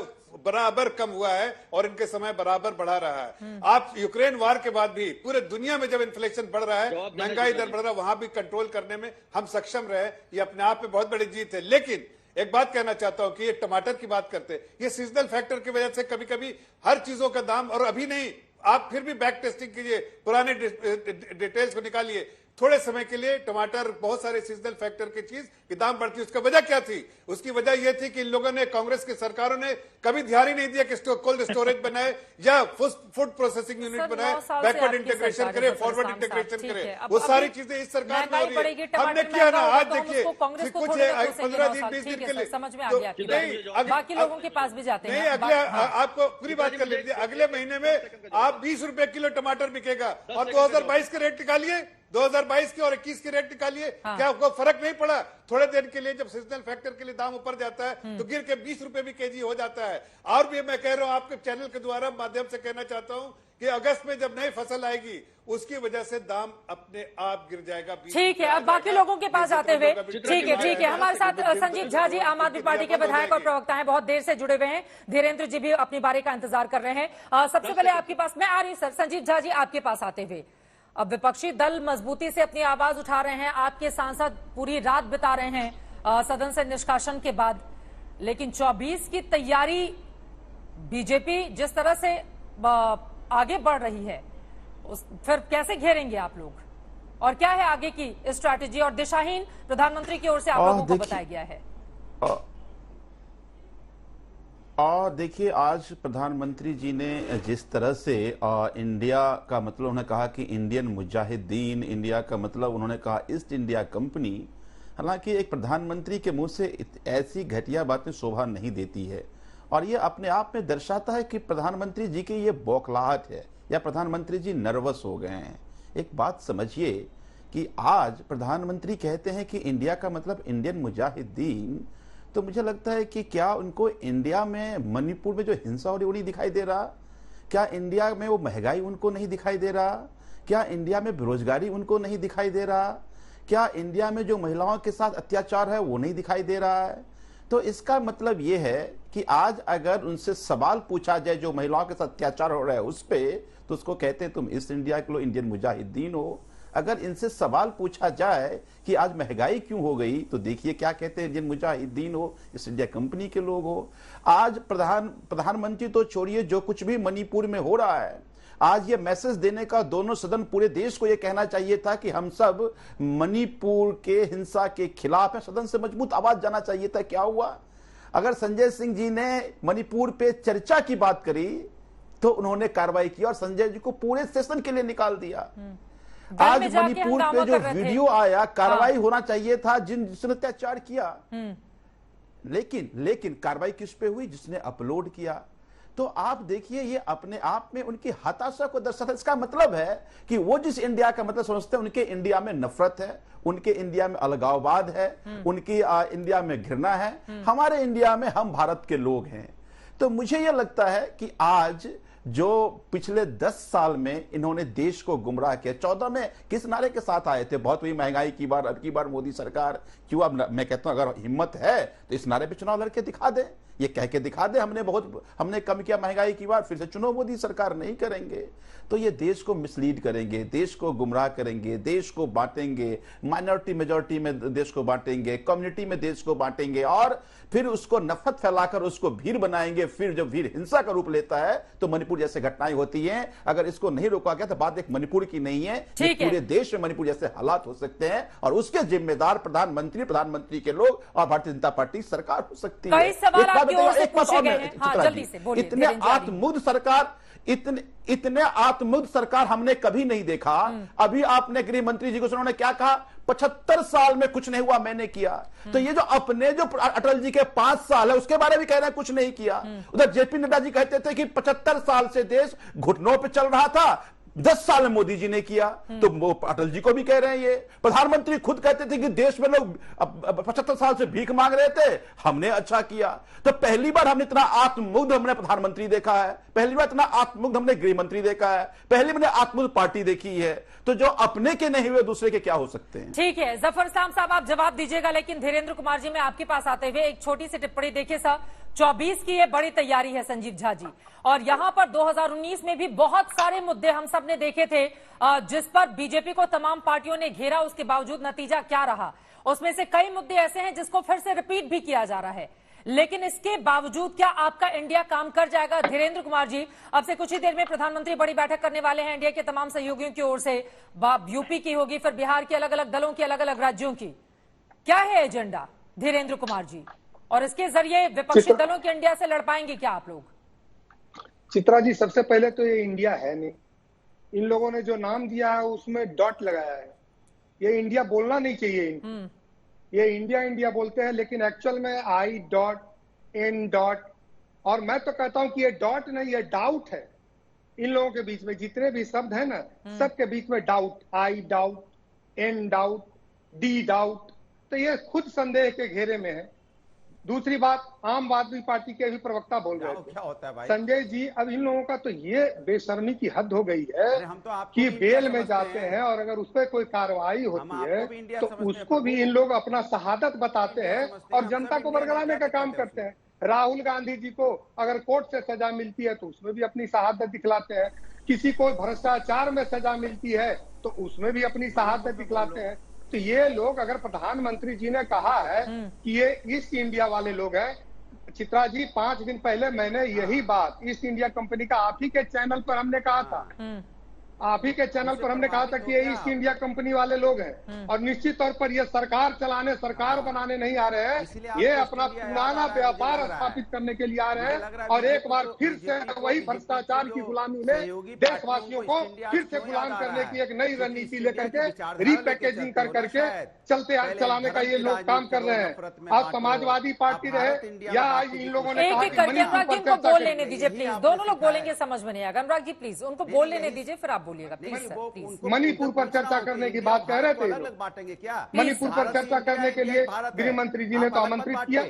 बराबर कम हुआ है और इनके समय बराबर बढ़ा रहा है। आप यूक्रेन वार के बाद भी पूरे दुनिया में जब इन्फ्लेशन बढ़ रहा है, महंगाई दर बढ़ रहा है, वहां भी कंट्रोल करने में हम सक्षम रहे, ये अपने आप में बहुत बड़ी जीत है। लेकिन एक बात कहना चाहता हूं कि ये टमाटर की बात करते हैं, ये सीजनल फैक्टर की वजह से कभी कभी हर चीजों का दाम, और अभी नहीं, आप फिर भी बैक टेस्टिंग कीजिए, पुराने डिटेल्स को निकालिए, थोड़े समय के लिए टमाटर, बहुत सारे सीजनल फैक्टर की चीज की दाम बढ़ती है। उसका वजह क्या थी? उसकी वजह यह थी कि इन लोगों ने, कांग्रेस की सरकारों ने कभी ध्यान ही नहीं दिया कि कोल्ड स्टोरेज बनाए या फूड प्रोसेसिंग यूनिट बनाए, बैकवर्ड इंटीग्रेशन करे, फॉरवर्ड इंटीग्रेशन करे, वो सारी चीजें इस सरकार में हो रही है। हमने किया ना, आज देखिए कुछ 15 दिन 20 दिन के लिए समझ में आ गया, बाकी लोगों के पास भी जाते हैं। नहीं, अगले आपको पूरी बात कर लीजिए, अगले महीने में आप 20 रुपए किलो टमाटर बिकेगा, और 2022 के रेट निकालिए, 2022 के और 21 के रेट निकालिए, क्या कोई फर्क नहीं पड़ा? थोड़े दिन के लिए जब सीजनल फैक्टर के लिए दाम ऊपर जाता है तो गिर के 20 रुपए भी केजी हो जाता है। और भी मैं कह रहा हूं, आपके चैनल के द्वारा माध्यम से कहना चाहता हूं कि अगस्त में जब नई फसल आएगी, उसकी वजह से दाम अपने आप गिर जाएगा। ठीक है, अब बाकी लोगों के पास आते हुए, ठीक है, हमारे साथ संजीव झा जी, आम आदमी पार्टी के विधायक और प्रवक्ता हैं, बहुत देर से जुड़े हुए हैं। धीरेन्द्र जी भी अपनी बारी का इंतजार कर रहे हैं। सबसे पहले आपके पास मैं आ रही हूं सर, संजीव झा जी आपके पास आते हुए, अब विपक्षी दल मजबूती से अपनी आवाज उठा रहे हैं, आपके सांसद पूरी रात बिता रहे हैं सदन से निष्कासन के बाद, लेकिन 24 की तैयारी बीजेपी जिस तरह से आगे बढ़ रही है, फिर कैसे घेरेंगे आप लोग, और क्या है आगे की स्ट्रैटेजी और दिशाहीन प्रधानमंत्री की ओर से आप लोगों को बताया गया है? देखिए, आज प्रधानमंत्री जी ने जिस तरह से इंडिया का मतलब उन्होंने कहा कि इंडियन मुजाहिदीन, इंडिया का मतलब उन्होंने कहा ईस्ट इंडिया कंपनी, हालांकि एक प्रधानमंत्री के मुंह से ऐसी घटिया बातें शोभा नहीं देती है, और ये अपने आप में दर्शाता है कि प्रधानमंत्री जी की ये बौखलाहट है या प्रधानमंत्री जी नर्वस हो गए हैं। एक बात समझिए कि आज प्रधानमंत्री कहते हैं कि इंडिया का मतलब इंडियन मुजाहिदीन, तो मुझे लगता है कि क्या उनको इंडिया में, मणिपुर में जो हिंसा हो रही वो नहीं दिखाई दे रहा? क्या इंडिया में वो महंगाई उनको नहीं दिखाई दे रहा? क्या इंडिया में बेरोजगारी उनको नहीं दिखाई दे रहा? क्या इंडिया में जो महिलाओं के साथ अत्याचार है वो नहीं दिखाई दे रहा है? तो इसका मतलब ये है कि आज अगर उनसे सवाल पूछा जाए जो महिलाओं के साथ अत्याचार हो रहा है उस पे, तो उसको कहते हैं तुम ईस्ट इंडिया के लोग इंडियन मुजाहिदीन हो। अगर इनसे सवाल पूछा जाए कि आज महंगाई क्यों हो गई, तो देखिए क्या कहते हैं, इंडियन मुजाहिदीन हो, ईस्ट इंडिया कंपनी के लोग हो। आज प्रधानमंत्री तो छोड़िए, जो कुछ भी मणिपुर में हो रहा है, आज ये मैसेज देने का दोनों सदन पूरे देश को ये कहना चाहिए था कि हम सब मणिपुर के हिंसा के खिलाफ हैं। सदन से मजबूत आवाज जाना चाहिए था। क्या हुआ? अगर संजय सिंह जी ने मणिपुर पे चर्चा की बात करी तो उन्होंने कार्रवाई की और संजय जी को पूरे सेशन के लिए निकाल दिया। आज मणिपुर पे जो वीडियो आया, कार्रवाई होना चाहिए था जिसने अत्याचार किया, लेकिन कार्रवाई किस पे हुई? जिसने अपलोड किया। तो आप देखिए, ये अपने आप में उनकी हताशा को दर्शाता है। इसका मतलब है कि वो जिस इंडिया का मतलब समझते हैं, उनके इंडिया में नफरत है, उनके इंडिया में अलगाववाद है, उनकी इंडिया में घृणा है। हमारे इंडिया में हम भारत के लोग हैं। तो मुझे यह लगता है कि आज जो पिछले 10 साल में इन्होंने देश को गुमराह किया, 14 में किस नारे के साथ आए थे? बहुत हुई महंगाई की बार, अब की बार मोदी सरकार। क्यों? अब मैं कहता हूं अगर हिम्मत है तो इस नारे पे चुनाव लड़के दिखा दे, ये कह के दिखा दे हमने कम किया महंगाई की बार, फिर से चुनो मोदी सरकार। नहीं करेंगे तो ये देश को मिसलीड करेंगे, देश को गुमराह करेंगे, देश को बांटेंगे, माइनॉरिटी मेजॉरिटी में देश को बांटेंगे, कम्युनिटी में देश को बांटेंगे और फिर उसको नफरत फैलाकर उसको भीड़ बनाएंगे। फिर जब भीड़ हिंसा का रूप लेता है तो मणिपुर जैसे घटनाएं होती हैं। अगर इसको नहीं रोका गया तो बात एक मणिपुर की नहीं है, पूरे देश में मणिपुर जैसे हालात हो सकते हैं और उसके जिम्मेदार प्रधानमंत्री के लोग और भारतीय जनता पार्टी सरकार हो सकती है। इतने आत्ममुग्ध सरकार, इतने आत्ममुग्ध सरकार हमने कभी नहीं देखा। अभी आपने गृह मंत्री जी को सुना, क्या कहा? 75 साल में कुछ नहीं हुआ, मैंने किया। तो ये जो अपने जो अटल जी के 5 साल है उसके बारे में कह रहे हैं कुछ नहीं किया। उधर जेपी नड्डा जी कहते थे कि 75 साल से देश घुटनों पे चल रहा था, 10 साल में मोदी जी ने किया। तो वो अटल जी को भी कह रहे हैं। ये प्रधानमंत्री खुद कहते थे कि देश में लोग 75 साल से भीख मांग रहे थे, हमने अच्छा किया। तो पहली बार हमने इतना आत्ममुग्ध हमने प्रधानमंत्री देखा है, पहली बार इतना आत्ममुग्ध हमने गृह मंत्री देखा है, पहली मैंने आत्ममुग्ध पार्टी देखी है। तो जो अपने के नहीं हुए दूसरे के क्या हो सकते हैं? ठीक है जफर इस्लाम साहब, आप जवाब दीजिएगा, लेकिन धीरेन्द्र कुमार जी मैं आपके पास आते हुए एक छोटी सी टिप्पणी देखिए सर। 24 की ये बड़ी तैयारी है संजीव झा जी, और यहां पर 2019 में भी बहुत सारे मुद्दे हम सब ने देखे थे जिस पर बीजेपी को तमाम पार्टियों ने घेरा, उसके बावजूद नतीजा क्या रहा? उसमें से कई मुद्दे ऐसे हैं जिसको फिर से रिपीट भी किया जा रहा है, लेकिन इसके बावजूद क्या आपका इंडिया काम कर जाएगा? धीरेन्द्र कुमार जी, अब से कुछ ही देर में प्रधानमंत्री बड़ी बैठक करने वाले हैं इंडिया के तमाम सहयोगियों की ओर से, यूपी की होगी, फिर बिहार के अलग अलग दलों की, अलग अलग राज्यों की। क्या है एजेंडा धीरेन्द्र कुमार जी, और इसके जरिए विपक्षी दलों के इंडिया से लड़ पाएंगे क्या आप लोग? चित्रा जी, सबसे पहले तो ये इंडिया है नहीं। इन लोगों ने जो नाम दिया है उसमें डॉट लगाया है। ये इंडिया बोलना नहीं चाहिए इनको। ये इंडिया इंडिया बोलते हैं, लेकिन एक्चुअल में आई डॉट एन डॉट, और मैं तो कहता हूं कि ये डॉट नहीं, ये डाउट है। इन लोगों के बीच में जितने भी शब्द है ना, सबके बीच में doubt, I doubt, N doubt, D doubt. तो ये खुद संदेह के घेरे में है। दूसरी बात, आम आदमी पार्टी के भी प्रवक्ता बोल रहे थे, क्या होता है भाई? संजय जी, अब इन लोगों का तो ये बेशर्मी की हद हो गई है कि बेल में जाते हैं और अगर उस पर कोई कार्रवाई होती है तो उसको भी इन लोग अपना शहादत बताते हैं और जनता को बरगलाने का काम करते हैं। राहुल गांधी जी को अगर कोर्ट से सजा मिलती है तो उसमें भी अपनी शहादत दिखलाते हैं। किसी को भ्रष्टाचार में सजा मिलती है तो उसमें भी अपनी शहादत दिखलाते हैं। तो ये लोग, अगर प्रधानमंत्री जी ने कहा है कि ये ईस्ट इंडिया वाले लोग हैं, चित्रा जी 5 दिन पहले मैंने यही बात ईस्ट इंडिया कंपनी का आप ही के चैनल पर हमने कहा था, आप ही के चैनल पर हमने कहा था कि ये ईस्ट इंडिया कंपनी वाले लोग हैं और निश्चित तौर पर ये सरकार चलाने, सरकार बनाने नहीं आ रहे हैं। ये अपना पुराना व्यापार स्थापित करने के लिए आ रहे हैं और एक बार फिर से वही भ्रष्टाचार की गुलामी में देशवासियों को फिर से गुलाम करने की एक नई रणनीति लेकर के रीपैकेजिंग कर करके चलाने का ये लोग काम कर रहे हैं। आज समाजवादी पार्टी रहे या आज इन लोगों ने कहा, बोल लेने दीजिए प्लीज, दोनों लोग बोलेंगे समझ में नहीं आएगा। अनुराग जी प्लीज उनको बोल लेने दीजिए, फिर आप बोलिएगा प्लीज। मणिपुर पर चर्चा करने की बात कह रहे थे, मणिपुर पर चर्चा करने के लिए गृह मंत्री जी ने तो आमंत्रित किया।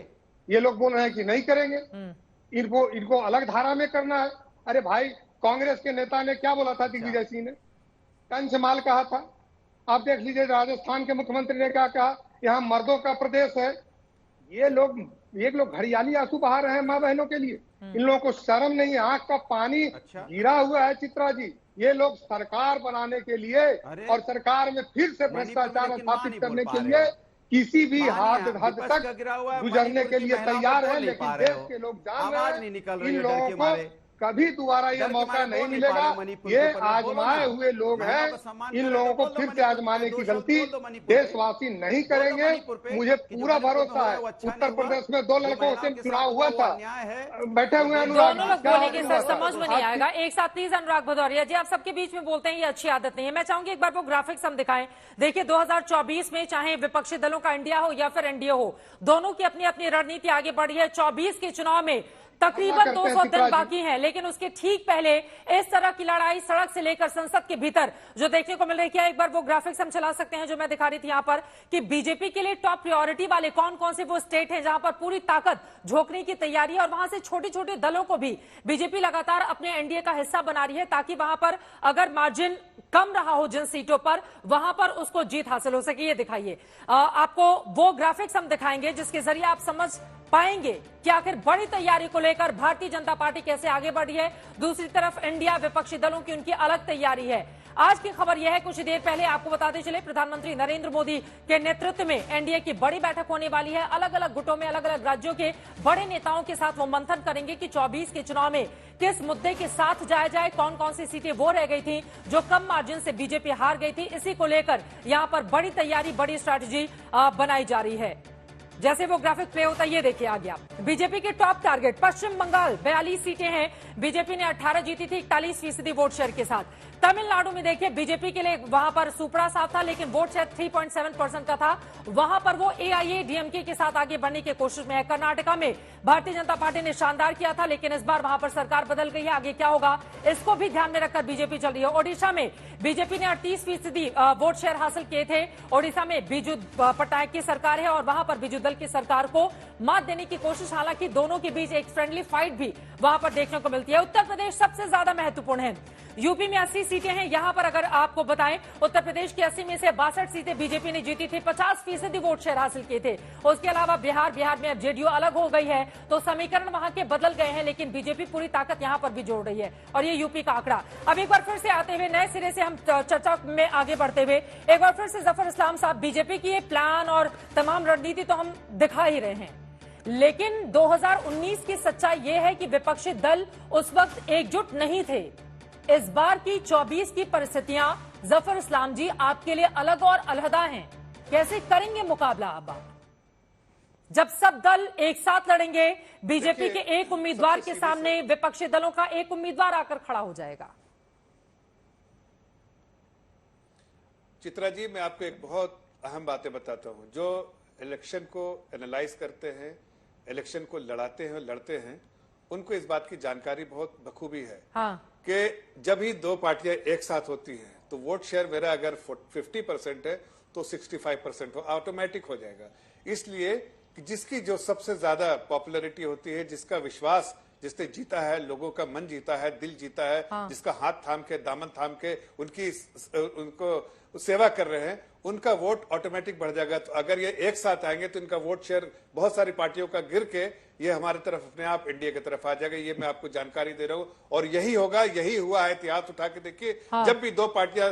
ये लोग बोल रहे हैं कि नहीं करेंगे, इनको अलग धारा में करना है। अरे भाई, कांग्रेस के नेता ने क्या बोला था दिग्विजय सिंह ने? कंचमाल कहा था। आप देख लीजिए राजस्थान के मुख्यमंत्री ने क्या कहा, यहाँ मर्दों का प्रदेश है। ये लोग हरियाली आंसू बहा रहे हैं माँ बहनों के लिए। इन लोगों को शर्म नहीं है, आंख का पानी गिरा हुआ है। चित्रा जी, ये लोग सरकार बनाने के लिए और सरकार में फिर से भ्रष्टाचार स्थापित करने के लिए किसी भी हद तक गुजरने के लिए तैयार है, लेकिन देश के लोग जान रहे हैं इन लोगों को कभी दोबारा ये मौका नहीं मिलेगा। ये आजमाए हुए लोग हैं, इन लोगों को फिर से आजमाने की गलती देशवासी नहीं करेंगे। मुझे पूरा भरोसा है। उत्तर प्रदेश में 2 लड़कों से चुनाव हुआ था, बैठे हुए अनुराग दोनों लोग बोलेंगे सर, समझ में नहीं आएगा। एक साथ प्लीज अनुराग भदौरिया जी, आप सबके बीच में बोलते हैं, ये अच्छी आदत नहीं है। मैं चाहूंगी एक बार वो ग्राफिक्स हम दिखाएं। देखिए 2024 में चाहे विपक्षी दलों का इंडिया हो या फिर एनडीए हो, दोनों की अपनी अपनी रणनीति आगे बढ़ी है। 24 के चुनाव में तकरीबन 200 दिन बाकी हैं, लेकिन उसके ठीक पहले इस तरह की लड़ाई सड़क से लेकर संसद के भीतर जो देखने को मिल रही है। एक बार वो ग्राफिक्स हम चला सकते हैं जो मैं दिखा रही थी यहाँ पर, कि बीजेपी के लिए टॉप प्रायोरिटी वाले कौन कौन से वो स्टेट हैं जहां पर पूरी ताकत झोंकने की तैयारी है, और वहां से छोटे छोटे दलों को भी बीजेपी लगातार अपने एनडीए का हिस्सा बना रही है, ताकि वहां पर अगर मार्जिन कम रहा हो जिन सीटों पर, वहां पर उसको जीत हासिल हो सके। ये दिखाइए, आपको वो ग्राफिक्स हम दिखाएंगे जिसके जरिए आप समझ पाएंगे कि आखिर बड़ी तैयारी को लेकर भारतीय जनता पार्टी कैसे आगे बढ़ी है। दूसरी तरफ इंडिया विपक्षी दलों की उनकी अलग तैयारी है। आज की खबर यह है, कुछ देर पहले आपको बताते चले, प्रधानमंत्री नरेंद्र मोदी के नेतृत्व में एनडीए की बड़ी बैठक होने वाली है। अलग अलग गुटों में अलग अलग राज्यों के बड़े नेताओं के साथ वो मंथन करेंगे कि 24 के चुनाव में किस मुद्दे के साथ जाया जाए, कौन कौन सी सीटें वो रह गई थी जो कम मार्जिन से बीजेपी हार गई थी। इसी को लेकर यहां पर बड़ी तैयारी, बड़ी स्ट्रैटेजी बनाई जा रही है। जैसे वो ग्राफिक प्ले होता है, ये देखिए आ गया। बीजेपी के टॉप टारगेट पश्चिम बंगाल 42 सीटें हैं, बीजेपी ने 18 जीती थी 41% वोट शेयर के साथ। तमिलनाडु में देखिए बीजेपी के लिए वहां पर सुपड़ा साफ था, लेकिन वोट शेयर 3.7% का था, वहां पर वो एआईएडीएमके के साथ आगे बढ़ने की कोशिश में है। कर्नाटका में भारतीय जनता पार्टी ने शानदार किया था, लेकिन इस बार वहां पर सरकार बदल गई है। आगे क्या होगा इसको भी ध्यान में रखकर बीजेपी चल रही है। ओडिशा में बीजेपी ने 38% वोट शेयर हासिल किए थे। ओडिशा में बीजू पट्टायक की सरकार है और वहां पर बीजू दल की सरकार को मात देने की कोशिश, हालांकि दोनों के बीच एक फ्रेंडली फाइट भी वहां पर देखने को मिलती है। उत्तर प्रदेश सबसे ज्यादा महत्वपूर्ण है। यूपी में 80 सीटें हैं। यहां पर अगर आपको बताएं, उत्तर प्रदेश की 80 में से 62 सीटें बीजेपी ने जीती थी, 50% वोट शेयर हासिल किए थे। उसके अलावा बिहार में अब जेडीयू अलग हो गई है, तो समीकरण वहां के बदल गए हैं, लेकिन बीजेपी पूरी ताकत यहां पर भी जोड़ रही है। और ये यूपी का आंकड़ा। अब एक बार फिर से आते हुए नए सिरे से हम चर्चा में आगे बढ़ते हुए एक बार फिर से जफर इस्लाम साहब, बीजेपी की ये प्लान और तमाम रणनीति तो हम दिखा ही रहे हैं, लेकिन 2019 की सच्चाई यह है कि विपक्षी दल उस वक्त एकजुट नहीं थे। इस बार की 24 की परिस्थितियां जफर इस्लाम जी आपके लिए अलग और अलहदा हैं। कैसे करेंगे मुकाबला अब आप, जब सब दल एक साथ लड़ेंगे? बीजेपी के एक उम्मीदवार के सामने विपक्षी दलों का एक उम्मीदवार आकर खड़ा हो जाएगा। चित्रा जी, मैं आपको एक बहुत अहम बातें बताता हूं। जो इलेक्शन को एनालाइज करते हैं, इलेक्शन को लड़ते हैं, उनको इस बात की जानकारी बहुत बखूबी है कि जब ही 2 पार्टियां एक साथ होती हैं तो वोट शेयर मेरा अगर 50% है तो 65% ऑटोमेटिक हो जाएगा। इसलिए कि जिसकी जो सबसे ज्यादा पॉपुलैरिटी होती है, जिसका विश्वास जिसने जीता है, लोगों का मन जीता है, दिल जीता है, जिसका हाथ थाम के, दामन थाम के उनको सेवा कर रहे हैं, उनका वोट ऑटोमेटिक बढ़ जाएगा। तो अगर ये एक साथ आएंगे तो इनका वोट शेयर बहुत सारी पार्टियों का गिर के ये हमारे तरफ अपने आप इंडिया की तरफ आ जाएगा। ये मैं आपको जानकारी दे रहा हूं और यही होगा, यही हुआ है। इतिहास उठा के देखिए, जब भी 2 पार्टियां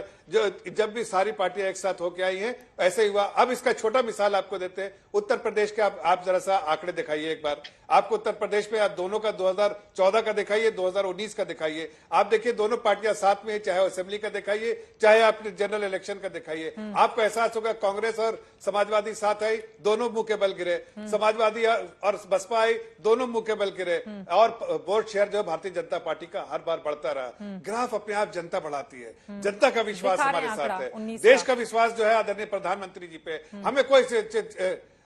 जब भी सारी पार्टियां एक साथ होके आई हैं, ऐसे ही हुआ। अब इसका छोटा मिसाल आपको देते हैं। उत्तर प्रदेश के आप जरा सा आंकड़े दिखाइए एक बार। आपको उत्तर प्रदेश में आप दोनों का 2014 का दिखाइए, 2019 का दिखाइए। आप देखिए दोनों पार्टियां साथ में, चाहे असेंबली का दिखाइए, चाहे आपने जनरल इलेक्शन का दिखाइए। आपको एहसास होगा कांग्रेस और समाजवादी साथ आई, दोनों मुंह के बल गिरे। समाजवादी और बसपा आई, दोनों मुंह के बल गिरे। और वोट शेयर जो भारतीय जनता पार्टी का हर बार बढ़ता रहा। ग्राफ अपने आप जनता बढ़ाती है, जनता का विश्वास हमारे साथ है, देश का विश्वास जो है आदरणीय प्रधानमंत्री जी पे। हमें कोई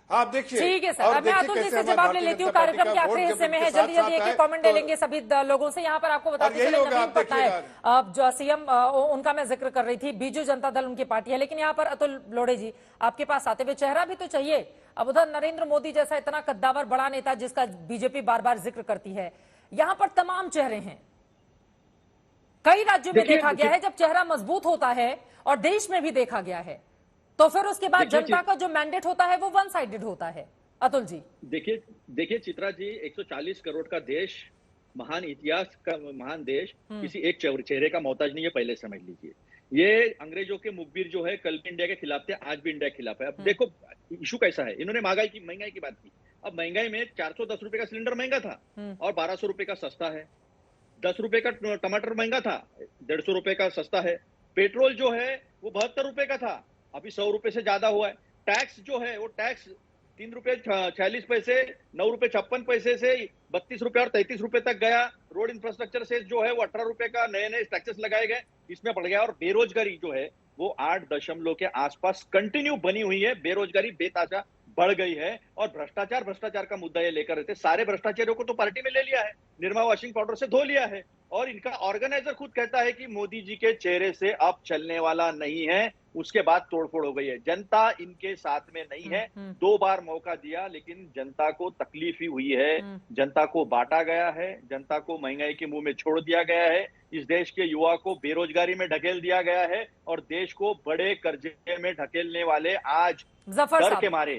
आप देखिए। ठीक है सर, अब मैं अतुल जी से जवाब ले लेती हूँ। कार्यक्रम के आखिरी हिस्से में है, जल्दी जल्दी एक कमेंट ले लेंगे सभी लोगों से। यहाँ पर आपको बताते चले, नवीन पटनायक अब जो सीएम उनका मैं जिक्र कर रही थी, बीजू जनता दल उनकी पार्टी है, लेकिन यहाँ पर अतुल लोढ़े जी आपके पास आते हुए चेहरा भी तो चाहिए। अब उधर नरेंद्र मोदी जैसा इतना कद्दावर बड़ा नेता जिसका बीजेपी बार बार जिक्र करती है, यहाँ पर तमाम चेहरे हैं। कई राज्यों में देखा गया है जब चेहरा मजबूत होता है, और देश में भी देखा गया है, तो फिर उसके बाद जनता का जो मैंडेट होता है वो वन साइडेड होता है। अतुल जी देखिए चित्रा जी, 140 करोड़ का देश, महान इतिहास का महान देश, किसी एक चेहरे का मोहताज नहीं है, पहले समझ लीजिए। ये अंग्रेजों के मुखबिर जो है कल भी इंडिया के खिलाफ थे, आज भी इंडिया के खिलाफ है। अब देखो इशू कैसा है, इन्होंने महंगाई की बात की। अब महंगाई में 410 रुपए का सिलेंडर महंगा था और 1200 रुपए का सस्ता है। 10 रुपए का टमाटर महंगा था, 150 रुपए का सस्ता है। पेट्रोल जो है वो 72 रुपए का था, अभी 100 रुपए से ज्यादा हुआ है। टैक्स जो है वो टैक्स 3 रुपए 46 पैसे, 9 रुपए 56 पैसे से 32 रुपए और 33 रुपए तक गया। रोड इंफ्रास्ट्रक्चर से जो है वो 18 रुपए का नए टैक्सेस लगाए गए, इसमें बढ़ गया। और बेरोजगारी जो है वो 8 के आसपास कंटिन्यू बनी हुई है। बेरोजगारी बेताजा बढ़ गई है। और भ्रष्टाचार का मुद्दा ये लेकर रहते, सारे भ्रष्टाचारियों को तो पार्टी में ले लिया है, निरमा वॉशिंग पाउडर से धो लिया है। और इनका ऑर्गेनाइजर खुद कहता है कि मोदी जी के चेहरे से अब चलने वाला नहीं है। उसके बाद तोड़फोड़ हो गई है, जनता इनके साथ में नहीं है। 2 बार मौका दिया लेकिन जनता को तकलीफ ही हुई है, जनता को बांटा गया है, जनता को महंगाई के मुंह में छोड़ दिया गया है, इस देश के युवा को बेरोजगारी में ढकेल दिया गया है और देश को बड़े कर्जे में ढकेलने वाले आज डर के मारे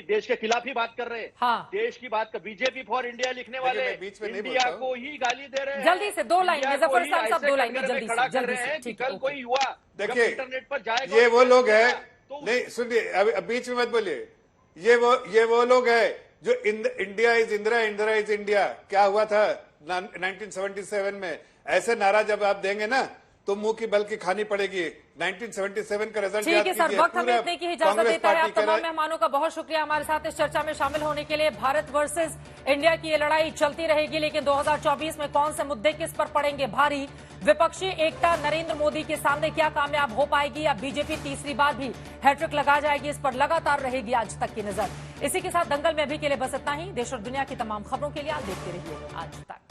देश के खिलाफ ही बात कर रहे हैं। देश की बात कर, बीजेपी फॉर इंडिया लिखने वाले इंडिया को ही गाली दे रहे हैं। जल्दी से 2 लाइन, जफर साहब सब 2 लाइन जल्दी से। कल कोई युवा देखिए इंटरनेट पर जाएगा, ये वो लोग हैं, नहीं सुनिए अभी बीच में मत बोलिए, ये वो लोग हैं जो India is Indira, Indira is India क्या हुआ था 1977 में, ऐसे नारा जब आप देंगे ना तो मुंह की बल की खानी पड़ेगी। 1977 का रिजल्ट ठीक है सर, वक्त हमें इतने की इजाजत देता है। आप तमाम मेहमानों का बहुत शुक्रिया हमारे साथ इस चर्चा में शामिल होने के लिए। भारत वर्सेस इंडिया की ये लड़ाई चलती रहेगी, लेकिन 2024 में कौन से मुद्दे किस पर पड़ेंगे भारी? विपक्षी एकता नरेंद्र मोदी के सामने क्या कामयाब हो पाएगी या बीजेपी तीसरी बार भी हैट्रिक लगा जाएगी? इस पर लगातार रहेगी आज तक की नजर। इसी के साथ दंगल में अभी के लिए बस इतना ही। देश और दुनिया की तमाम खबरों के लिए आप देखते रहिए आज तक।